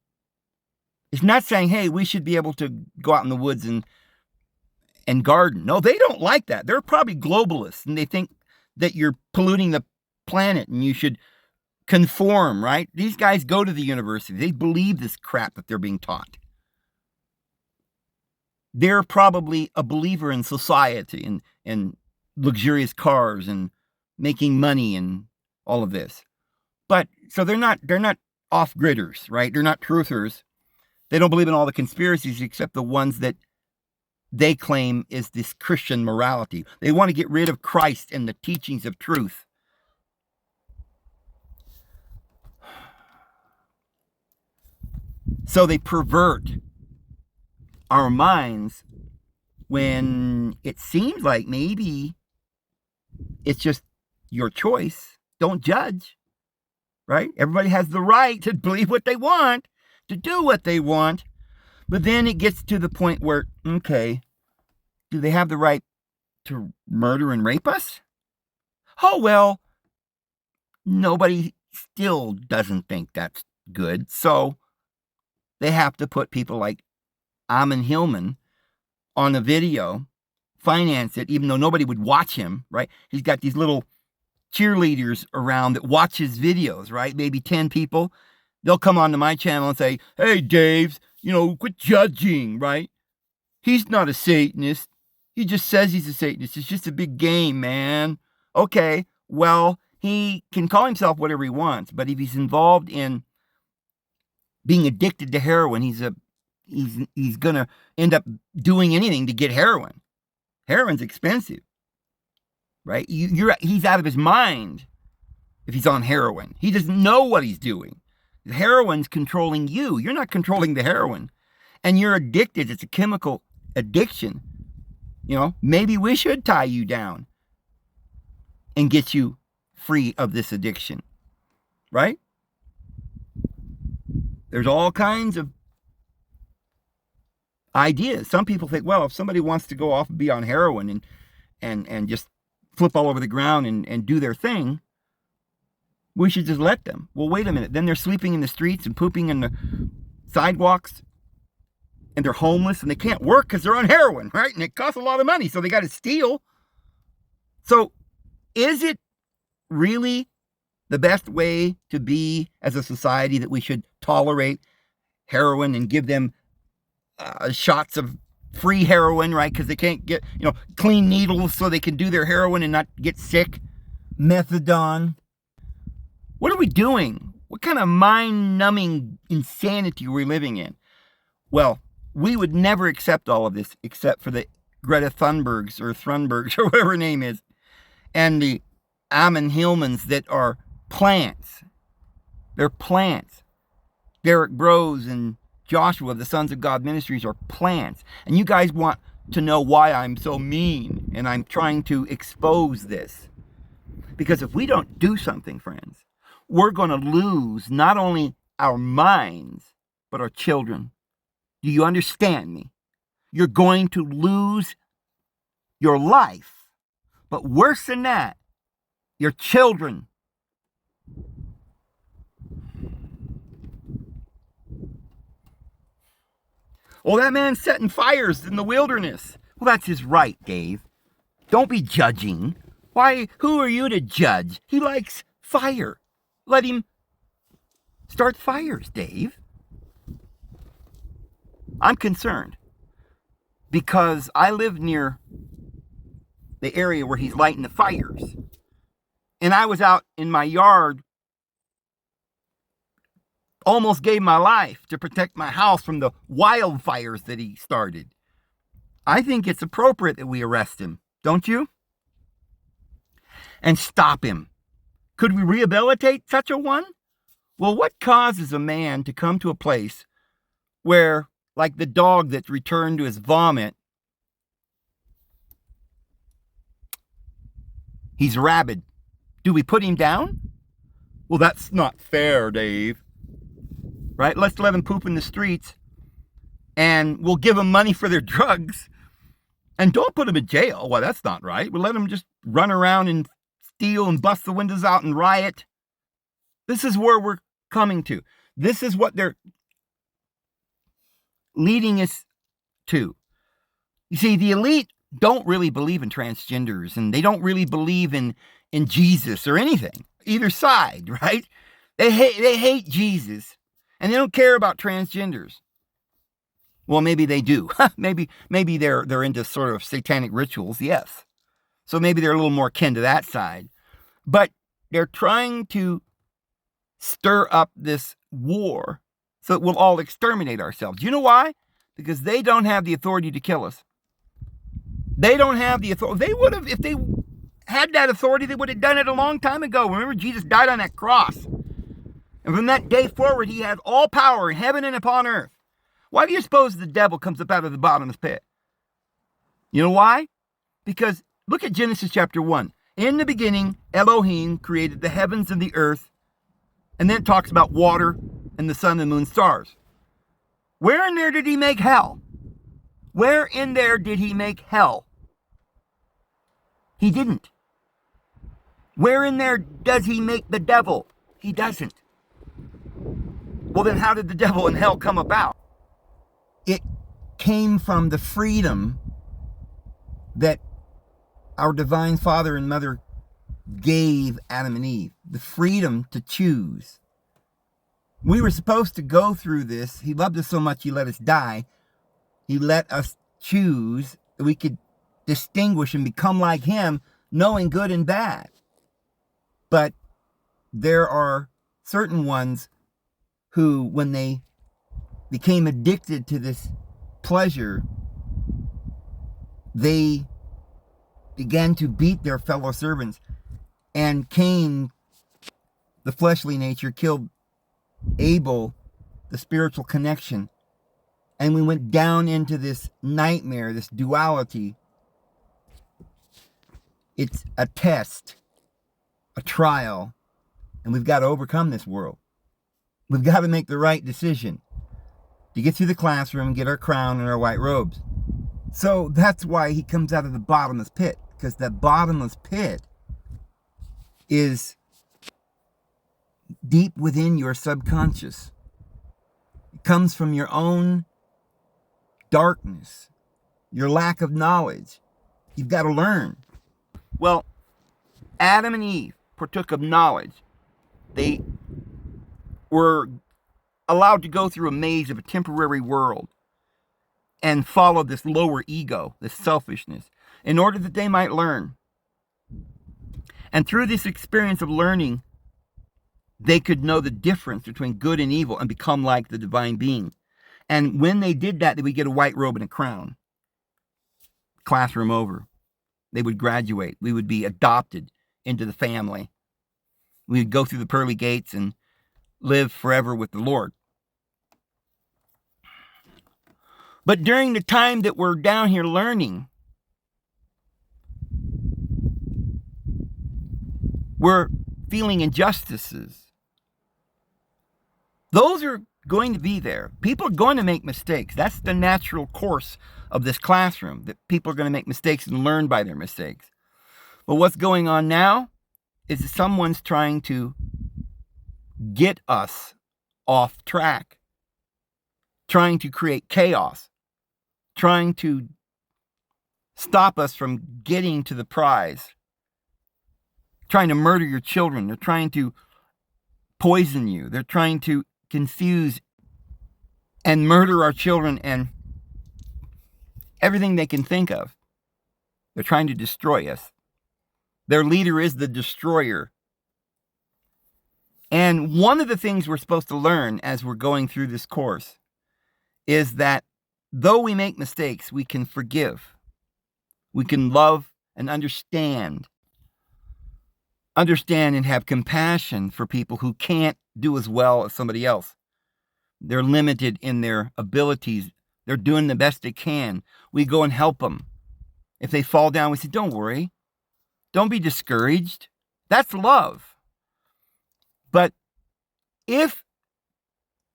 It's not saying, hey, we should be able to go out in the woods and garden. No, they don't like that. They're probably globalists, and they think that you're polluting the planet and you should conform, right? These guys go to the university. They believe this crap that they're being taught. They're probably a believer in society and luxurious cars and making money and all of this. But so they're not off-gridders, right? They're not truthers. They don't believe in all the conspiracies except the ones that they claim is this Christian morality. They want to get rid of Christ and the teachings of truth. So they pervert our minds when it seems like maybe it's just your choice. Don't judge, right? Everybody has the right to believe what they want, to do what they want. But then it gets to the point where, okay, do they have the right to murder and rape us? Oh, well, nobody still doesn't think that's good. So they have to put people like Amon Hillman on a video, finance it, even though nobody would watch him, right? He's got these little cheerleaders around that watch his videos, right? Maybe 10 people. They'll come onto my channel and say, hey, Dave, quit judging, right? He's not a Satanist. He just says he's a Satanist. It's just a big game, man. Okay, well, he can call himself whatever he wants, but if he's involved in being addicted to heroin, he's going to end up doing anything to get heroin. Heroin's expensive, right? He's out of his mind if he's on heroin. He doesn't know what he's doing. The heroin's controlling you. You're not controlling the heroin. And you're addicted. It's a chemical addiction. Maybe we should tie you down and get you free of this addiction, right? There's all kinds of ideas. Some people think, well, if somebody wants to go off and be on heroin and just flip all over the ground and do their thing, we should just let them. Well, wait a minute. Then they're sleeping in the streets and pooping in the sidewalks, and they're homeless, and they can't work because they're on heroin, right? And it costs a lot of money, so they got to steal. So is it really the best way to be as a society that we should tolerate heroin and give them shots of free heroin, right? Because they can't get, clean needles so they can do their heroin and not get sick. Methadone. What are we doing? What kind of mind-numbing insanity are we living in? Well, we would never accept all of this except for the Greta Thunbergs or whatever her name is, and the Amon Hillmans that are plants. They're plants. Derek Brose and Joshua, the Sons of God Ministries, are plants. And you guys want to know why I'm so mean, and I'm trying to expose this. Because if we don't do something, friends, we're going to lose not only our minds, but our children. Do you understand me? You're going to lose your life. But worse than that, your children. Oh, that man's setting fires in the wilderness. Well, that's his right, Dave. Don't be judging. Why? Who are you to judge? He likes fire. Let him start fires, Dave. I'm concerned because I live near the area where he's lighting the fires. And I was out in my yard, almost gave my life to protect my house from the wildfires that he started. I think it's appropriate that we arrest him, don't you? and stop him. Could we rehabilitate such a one? Well, what causes a man to come to a place where, like the dog that's returned to his vomit, he's rabid? Do we put him down? Well, that's not fair, Dave. Right? Let's let him poop in the streets, and we'll give them money for their drugs, and don't put them in jail. Well, that's not right. We'll let them just run around and steal and bust the windows out and riot. This is where we're coming to. This is what they're leading us to. You see, the elite don't really believe in transgenders, and they don't really believe in Jesus or anything, either side, right? They hate Jesus, and they don't care about transgenders. Well, maybe they do. maybe they're into sort of satanic rituals, yes. So maybe they're a little more akin to that side. But they're trying to stir up this war so that we'll all exterminate ourselves. Do you know why? Because they don't have the authority to kill us. They don't have the authority. They would have, if they had that authority, they would have done it a long time ago. Remember, Jesus died on that cross. And from that day forward, he has all power in heaven and upon earth. Why do you suppose the devil comes up out of the bottomless pit? You know why? Because look at Genesis chapter 1. In the beginning, Elohim created the heavens and the earth. And then it talks about water and the sun and moon stars. Where in there did he make hell? Where in there did he make hell? He didn't. Where in there does he make the devil? He doesn't. Well, then how did the devil and hell come about? It came from the freedom that our divine Father and Mother gave Adam and Eve. The freedom to choose. We were supposed to go through this. He loved us so much, he let us die. He let us choose that we could distinguish and become like him, knowing good and bad. But there are certain ones who, when they became addicted to this pleasure, they began to beat their fellow servants. And Cain, the fleshly nature, killed Abel, the spiritual connection. And we went down into this nightmare, this duality. It's a test, a trial, and we've got to overcome this world. We've got to make the right decision to get through the classroom and get our crown and our white robes. So that's why he comes out of the bottomless pit, because that bottomless pit is deep within your subconscious. It comes from your own darkness, your lack of knowledge. You've got to learn. Well, Adam and Eve partook of knowledge. They were allowed to go through a maze of a temporary world and follow this lower ego, this selfishness, in order that they might learn. And through this experience of learning, they could know the difference between good and evil and become like the divine being. And when they did that, they would get a white robe and a crown. Classroom over. They would graduate. We would be adopted into the family. We would go through the pearly gates and live forever with the Lord. But during the time that we're down here learning, we're feeling injustices. Those are going to be there. People are going to make mistakes. That's the natural course of this classroom, that people are going to make mistakes and learn by their mistakes. But what's going on now is that someone's trying to get us off track, trying to create chaos, trying to stop us from getting to the prize, trying to murder your children. They're trying to poison you. They're trying to confuse and murder our children and everything they can think of. They're trying to destroy us. Their leader is the destroyer. And one of the things we're supposed to learn as we're going through this course is that though we make mistakes, we can forgive. We can love and understand. understand and have compassion for people who can't do as well as somebody else. They're limited in their abilities. They're doing the best they can. We go and help them. If they fall down, we say, don't worry. Don't be discouraged. That's love. But if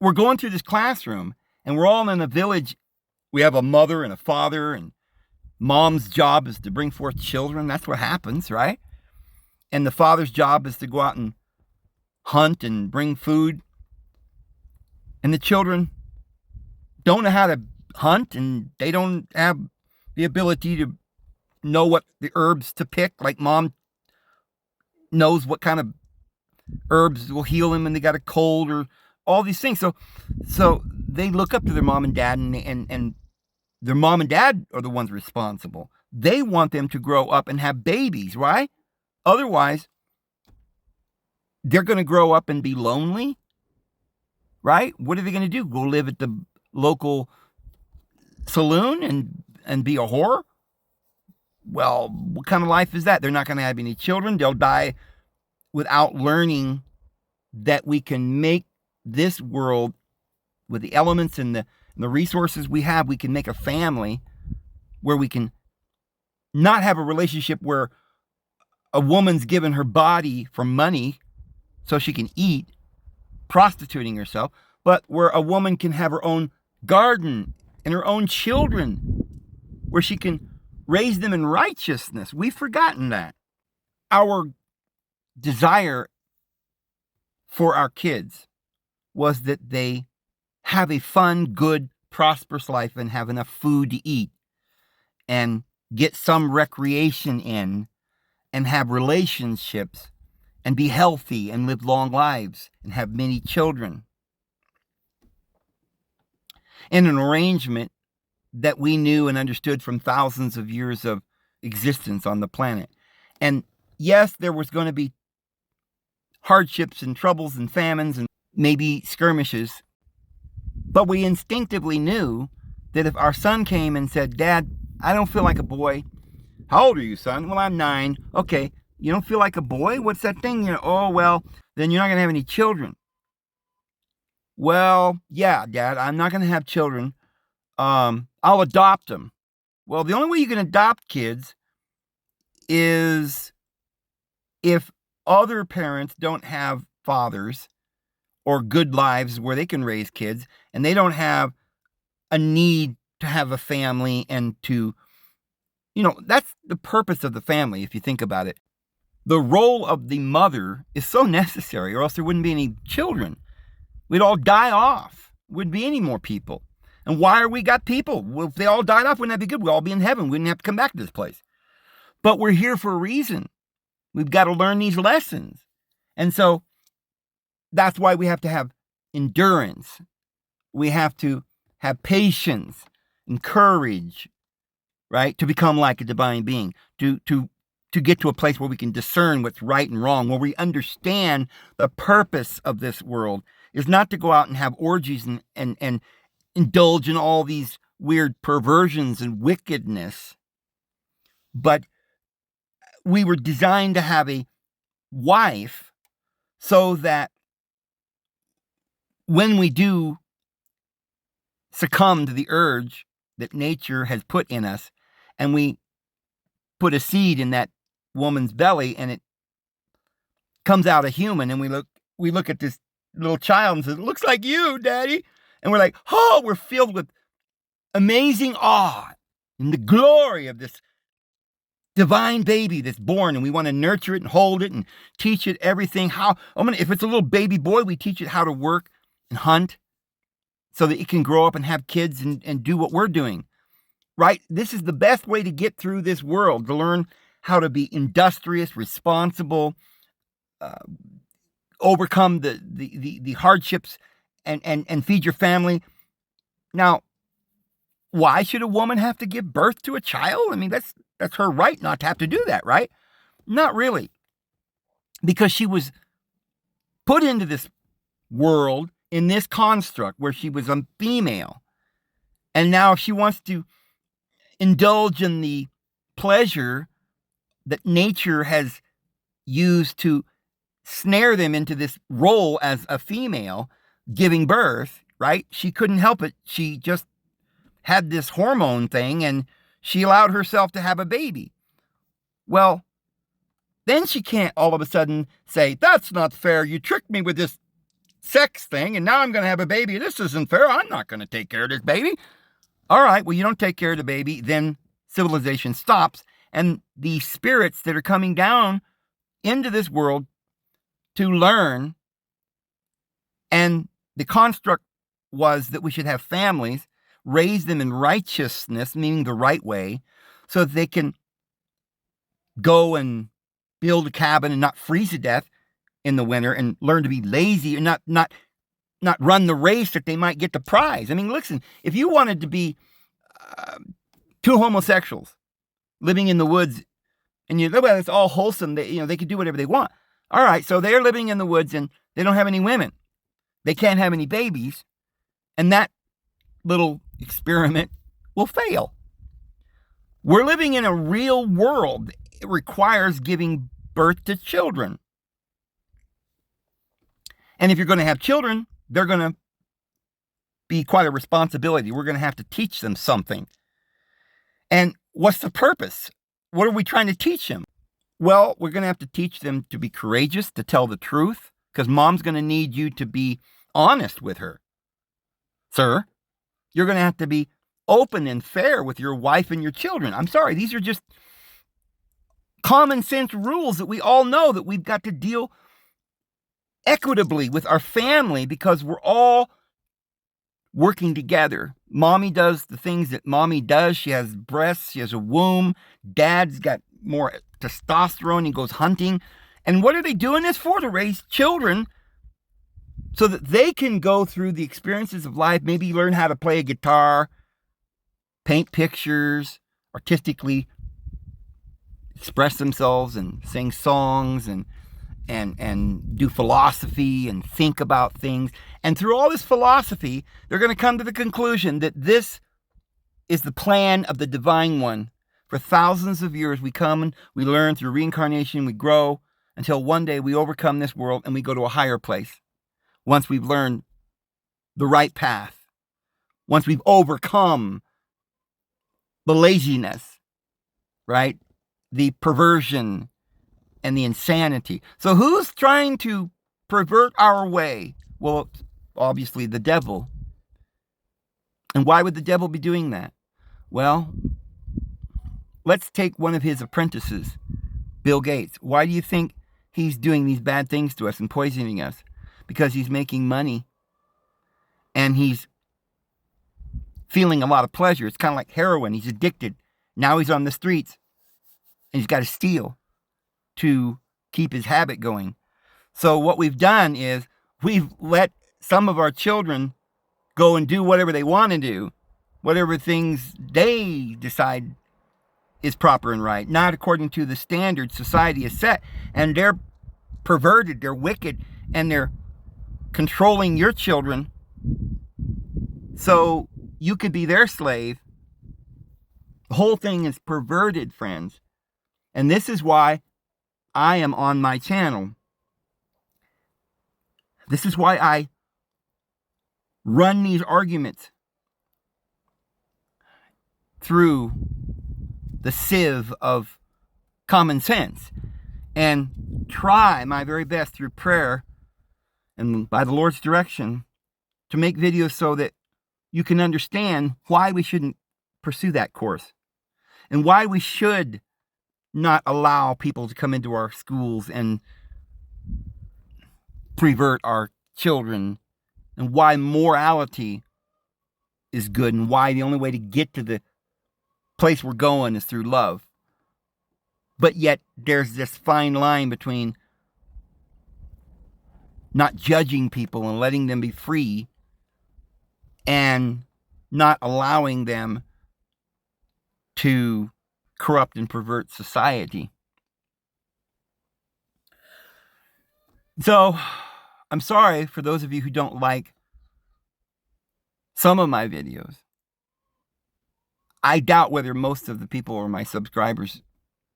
we're going through this classroom and we're all in a village, we have a mother and a father, and mom's job is to bring forth children. That's what happens, right? And the father's job is to go out and hunt and bring food. And the children don't know how to hunt, and they don't have the ability to know what the herbs to pick, like mom knows what kind of herbs will heal them when they got a cold or all these things. So they look up to their mom and dad, and their mom and dad are the ones responsible. They want them to grow up and have babies, right? Otherwise, they're going to grow up and be lonely, right? What are they going to do? Go live at the local saloon and be a whore? Well, what kind of life is that? They're not going to have any children. They'll die without learning that we can make this world with the elements and the resources we have. We can make a family where we can not have a relationship where a woman's given her body for money so she can eat, prostituting herself, but where a woman can have her own garden and her own children, where she can raise them in righteousness. We've forgotten that. Our desire for our kids was that they have a fun, good, prosperous life and have enough food to eat and get some recreation in and have relationships and be healthy and live long lives and have many children. In an arrangement that we knew and understood from thousands of years of existence on the planet. And yes, there was going to be hardships and troubles and famines and maybe skirmishes, but we instinctively knew that if our son came and said, Dad, I don't feel like a boy. How old are you, son? Well, I'm 9. Okay, you don't feel like a boy? What's that thing? Oh, well, then you're not going to have any children. Well, yeah, Dad, I'm not going to have children. I'll adopt them. Well, the only way you can adopt kids is if other parents don't have fathers or good lives where they can raise kids, and they don't have a need to have a family and to, that's the purpose of the family, if you think about it. The role of the mother is so necessary, or else there wouldn't be any children. We'd all die off. Wouldn't be any more people. And why are we got people? Well, if they all died off, wouldn't that be good? We'd all be in heaven. We wouldn't have to come back to this place. But we're here for a reason. We've got to learn these lessons. And so that's why we have to have endurance. We have to have patience and courage, right? To become like a divine being, to get to a place where we can discern what's right and wrong, where we understand the purpose of this world is not to go out and have orgies and indulge in all these weird perversions and wickedness. But we were designed to have a wife so that when we do succumb to the urge that nature has put in us, and we put a seed in that woman's belly and it comes out a human, and we look at this little child and says, it looks like you, Daddy. And we're like, oh, we're filled with amazing awe and the glory of this divine baby that's born, and we want to nurture it and hold it and teach it everything. If it's a little baby boy, we teach it how to work and hunt so that it can grow up and have kids and do what we're doing, right? This is the best way to get through this world, to learn how to be industrious, responsible, overcome the hardships and feed your family. Now, why should a woman have to give birth to a child? I mean, that's her right not to have to do that, right? Not really. Because she was put into this world in this construct where she was a female. And now she wants to indulge in the pleasure that nature has used to snare them into this role as a female giving birth, right? She couldn't help it. She just had this hormone thing and she allowed herself to have a baby. Well, then she can't all of a sudden say, that's not fair. You tricked me with this sex thing and now I'm going to have a baby. This isn't fair. I'm not going to take care of this baby. All right, well, you don't take care of the baby, then civilization stops. And the spirits that are coming down into this world to learn, and the construct was that we should have families, raise them in righteousness, meaning the right way, so that they can go and build a cabin and not freeze to death in the winter and learn to be lazy and not run the race that they might get the prize. I mean, listen, if you wanted to be two homosexuals living in the woods and you know, well, it's all wholesome, they could do whatever they want. All right, so they're living in the woods and they don't have any women. They can't have any babies. And that little experiment will fail. We're living in a real world. It requires giving birth to children. And if you're going to have children, they're going to be quite a responsibility. We're going to have to teach them something. And what's the purpose? What are we trying to teach them? Well, we're going to have to teach them to be courageous, to tell the truth, because mom's going to need you to be honest with her. Sir, you're going to have to be open and fair with your wife and your children. I'm sorry, these are just common sense rules that we all know, that we've got to deal equitably with our family because we're all working together. Mommy does the things that mommy does. She has breasts, she has a womb. Dad's got more testosterone, he goes hunting. And what are they doing this for? To raise children so that they can go through the experiences of life, maybe learn how to play a guitar, paint pictures, artistically express themselves and sing songs and do philosophy and think about things. And through all this philosophy, they're going to come to the conclusion that this is the plan of the Divine One. For thousands of years, we come and we learn through reincarnation, we grow until one day we overcome this world and we go to a higher place. Once we've learned the right path, once we've overcome the laziness, right? The perversion and the insanity. So who's trying to pervert our way? Well, obviously the devil. And why would the devil be doing that? Well, let's take one of his apprentices, Bill Gates. Why do you think he's doing these bad things to us and poisoning us? Because he's making money and he's feeling a lot of pleasure. It's kind of like heroin. He's addicted. Now he's on the streets and he's got to steal to keep his habit going. So what we've done is we've let some of our children go and do whatever they want to do, whatever things they decide is proper and right, not according to the standards society has set. And they're perverted, they're wicked, and they're controlling your children so you could be their slave. The whole thing is perverted, friends. And this is why I am on my channel. This is why I run these arguments through the sieve of common sense and try my very best through prayer and by the Lord's direction to make videos so that you can understand why we shouldn't pursue that course and why we should not allow people to come into our schools and pervert our children, and why morality is good and why the only way to get to the place we're going is through love. But yet there's this fine line between not judging people and letting them be free and not allowing them to corrupt and pervert society. So I'm sorry for those of you who don't like some of my videos. I doubt whether most of the people or my subscribers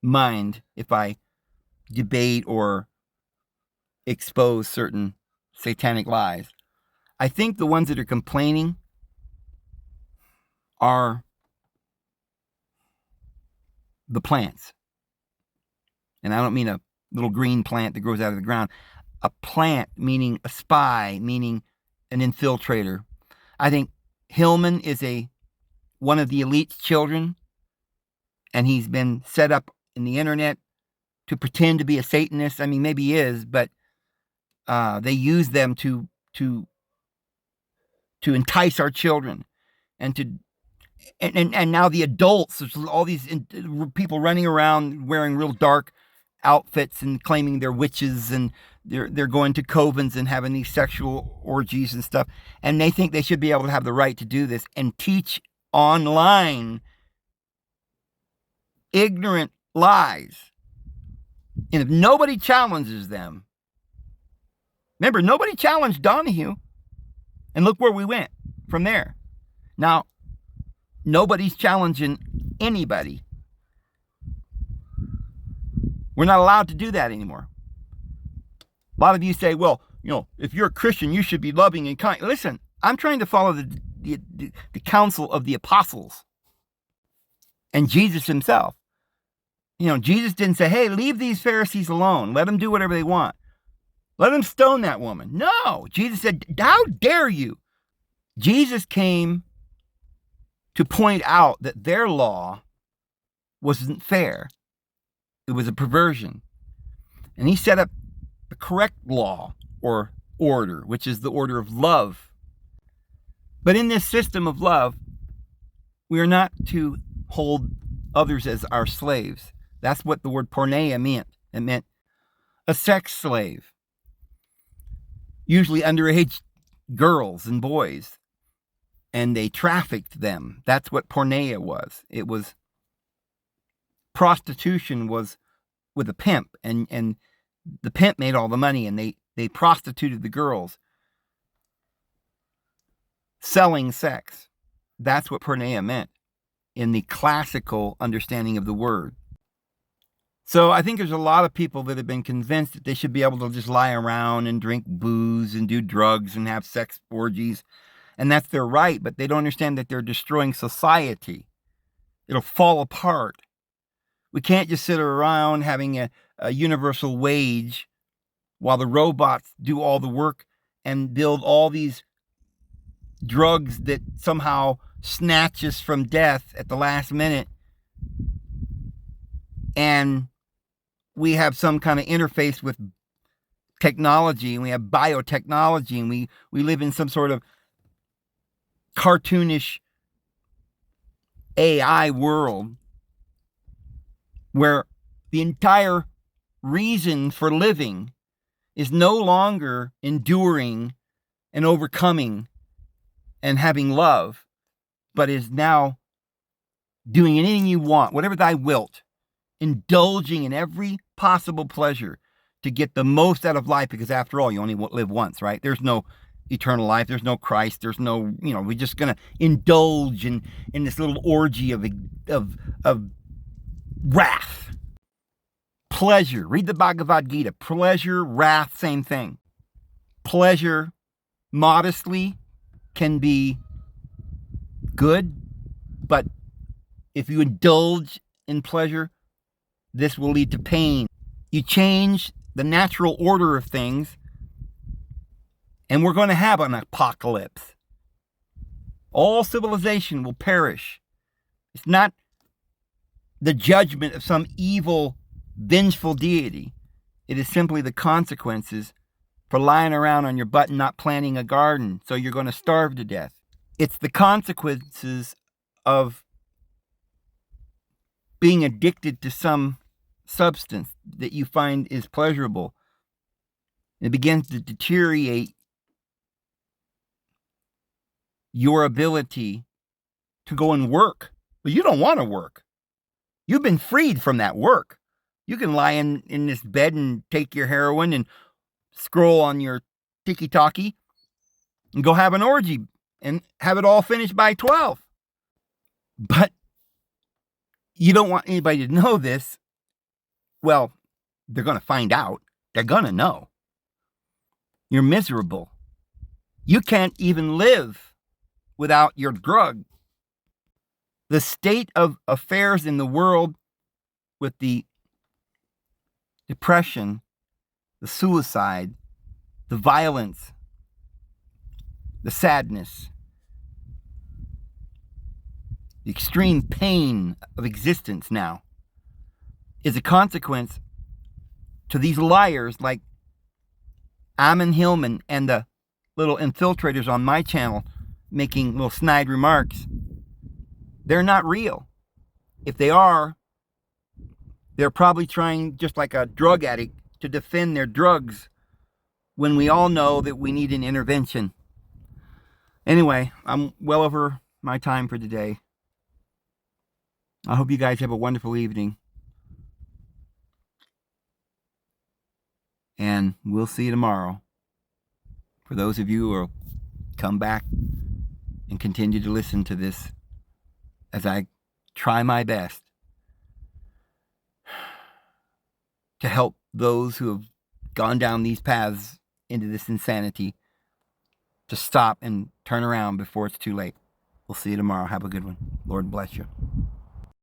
mind if I debate or expose certain satanic lies. I think the ones that are complaining are the plants. And I don't mean a little green plant that grows out of the ground. A plant, meaning a spy, meaning an infiltrator. I think Hillman is one of the elite's children, and he's been set up in the internet to pretend to be a Satanist. I mean, maybe he is, but they use them to entice our children, and now the adults. There's all these people running around wearing real dark outfits and claiming they're witches, and they're going to covens and having these sexual orgies and stuff, and they think they should be able to have the right to do this and teach online ignorant lies. And if nobody challenges them, remember, nobody challenged Donahue, and look where we went from there. Now, nobody's challenging anybody. We're not allowed to do that anymore. A lot of you say, well, if you're a Christian, you should be loving and kind. Listen, I'm trying to follow the counsel of the apostles and Jesus himself. Jesus didn't say, hey, leave these Pharisees alone. Let them do whatever they want. Let them stone that woman. No, Jesus said, how dare you? Jesus came to point out that their law wasn't fair. It was a perversion. And he set up the correct law or order, which is the order of love. But in this system of love, we are not to hold others as our slaves. That's what the word porneia meant. It meant a sex slave, usually underage girls and boys, and they trafficked them. That's what porneia was. It was prostitution was with a pimp, and the pimp made all the money, and they prostituted the girls, selling sex. That's what porneia meant in the classical understanding of the word. So I think there's a lot of people that have been convinced that they should be able to just lie around and drink booze and do drugs and have sex orgies, and that's their right, but they don't understand that they're destroying society. It'll fall apart. We can't just sit around having a universal wage while the robots do all the work and build all these drugs that somehow snatch us from death at the last minute. And we have some kind of interface with technology, and we have biotechnology, and we live in some sort of cartoonish AI world where the entire reason for living is no longer enduring and overcoming and having love, but is now doing anything you want, whatever thy wilt, indulging in every possible pleasure to get the most out of life, because after all, you only live once, right? There's no eternal life. There's no Christ. There's no, we're just going to indulge in this little orgy of wrath. Pleasure. Read the Bhagavad Gita. Pleasure, wrath, same thing. Pleasure, modestly, can be good, but if you indulge in pleasure, this will lead to pain. You change the natural order of things, and we're going to have an apocalypse. All civilization will perish. It's not the judgment of some evil, vengeful deity. It is simply the consequences for lying around on your butt and not planting a garden, so you're going to starve to death. It's the consequences of being addicted to some substance that you find is pleasurable. It begins to deteriorate your ability to go and work. But you don't want to work. You've been freed from that work. You can lie in this bed and take your heroin and scroll on your tiki-talkie and go have an orgy and have it all finished by 12. But you don't want anybody to know this. Well, they're going to find out. They're going to know. You're miserable. You can't even live without your drug. The state of affairs in the world with the depression, the suicide, the violence, the sadness, the extreme pain of existence now is a consequence to these liars like Amon Hillman and the little infiltrators on my channel making little snide remarks. They're not real. If they are, they're probably trying, just like a drug addict, to defend their drugs when we all know that we need an intervention. Anyway, I'm well over my time for today. I hope you guys have a wonderful evening. And we'll see you tomorrow. For those of you who will come back and continue to listen to this as I try my best to help those who have gone down these paths into this insanity to stop and turn around before it's too late. We'll see you tomorrow. Have a good one. Lord bless you.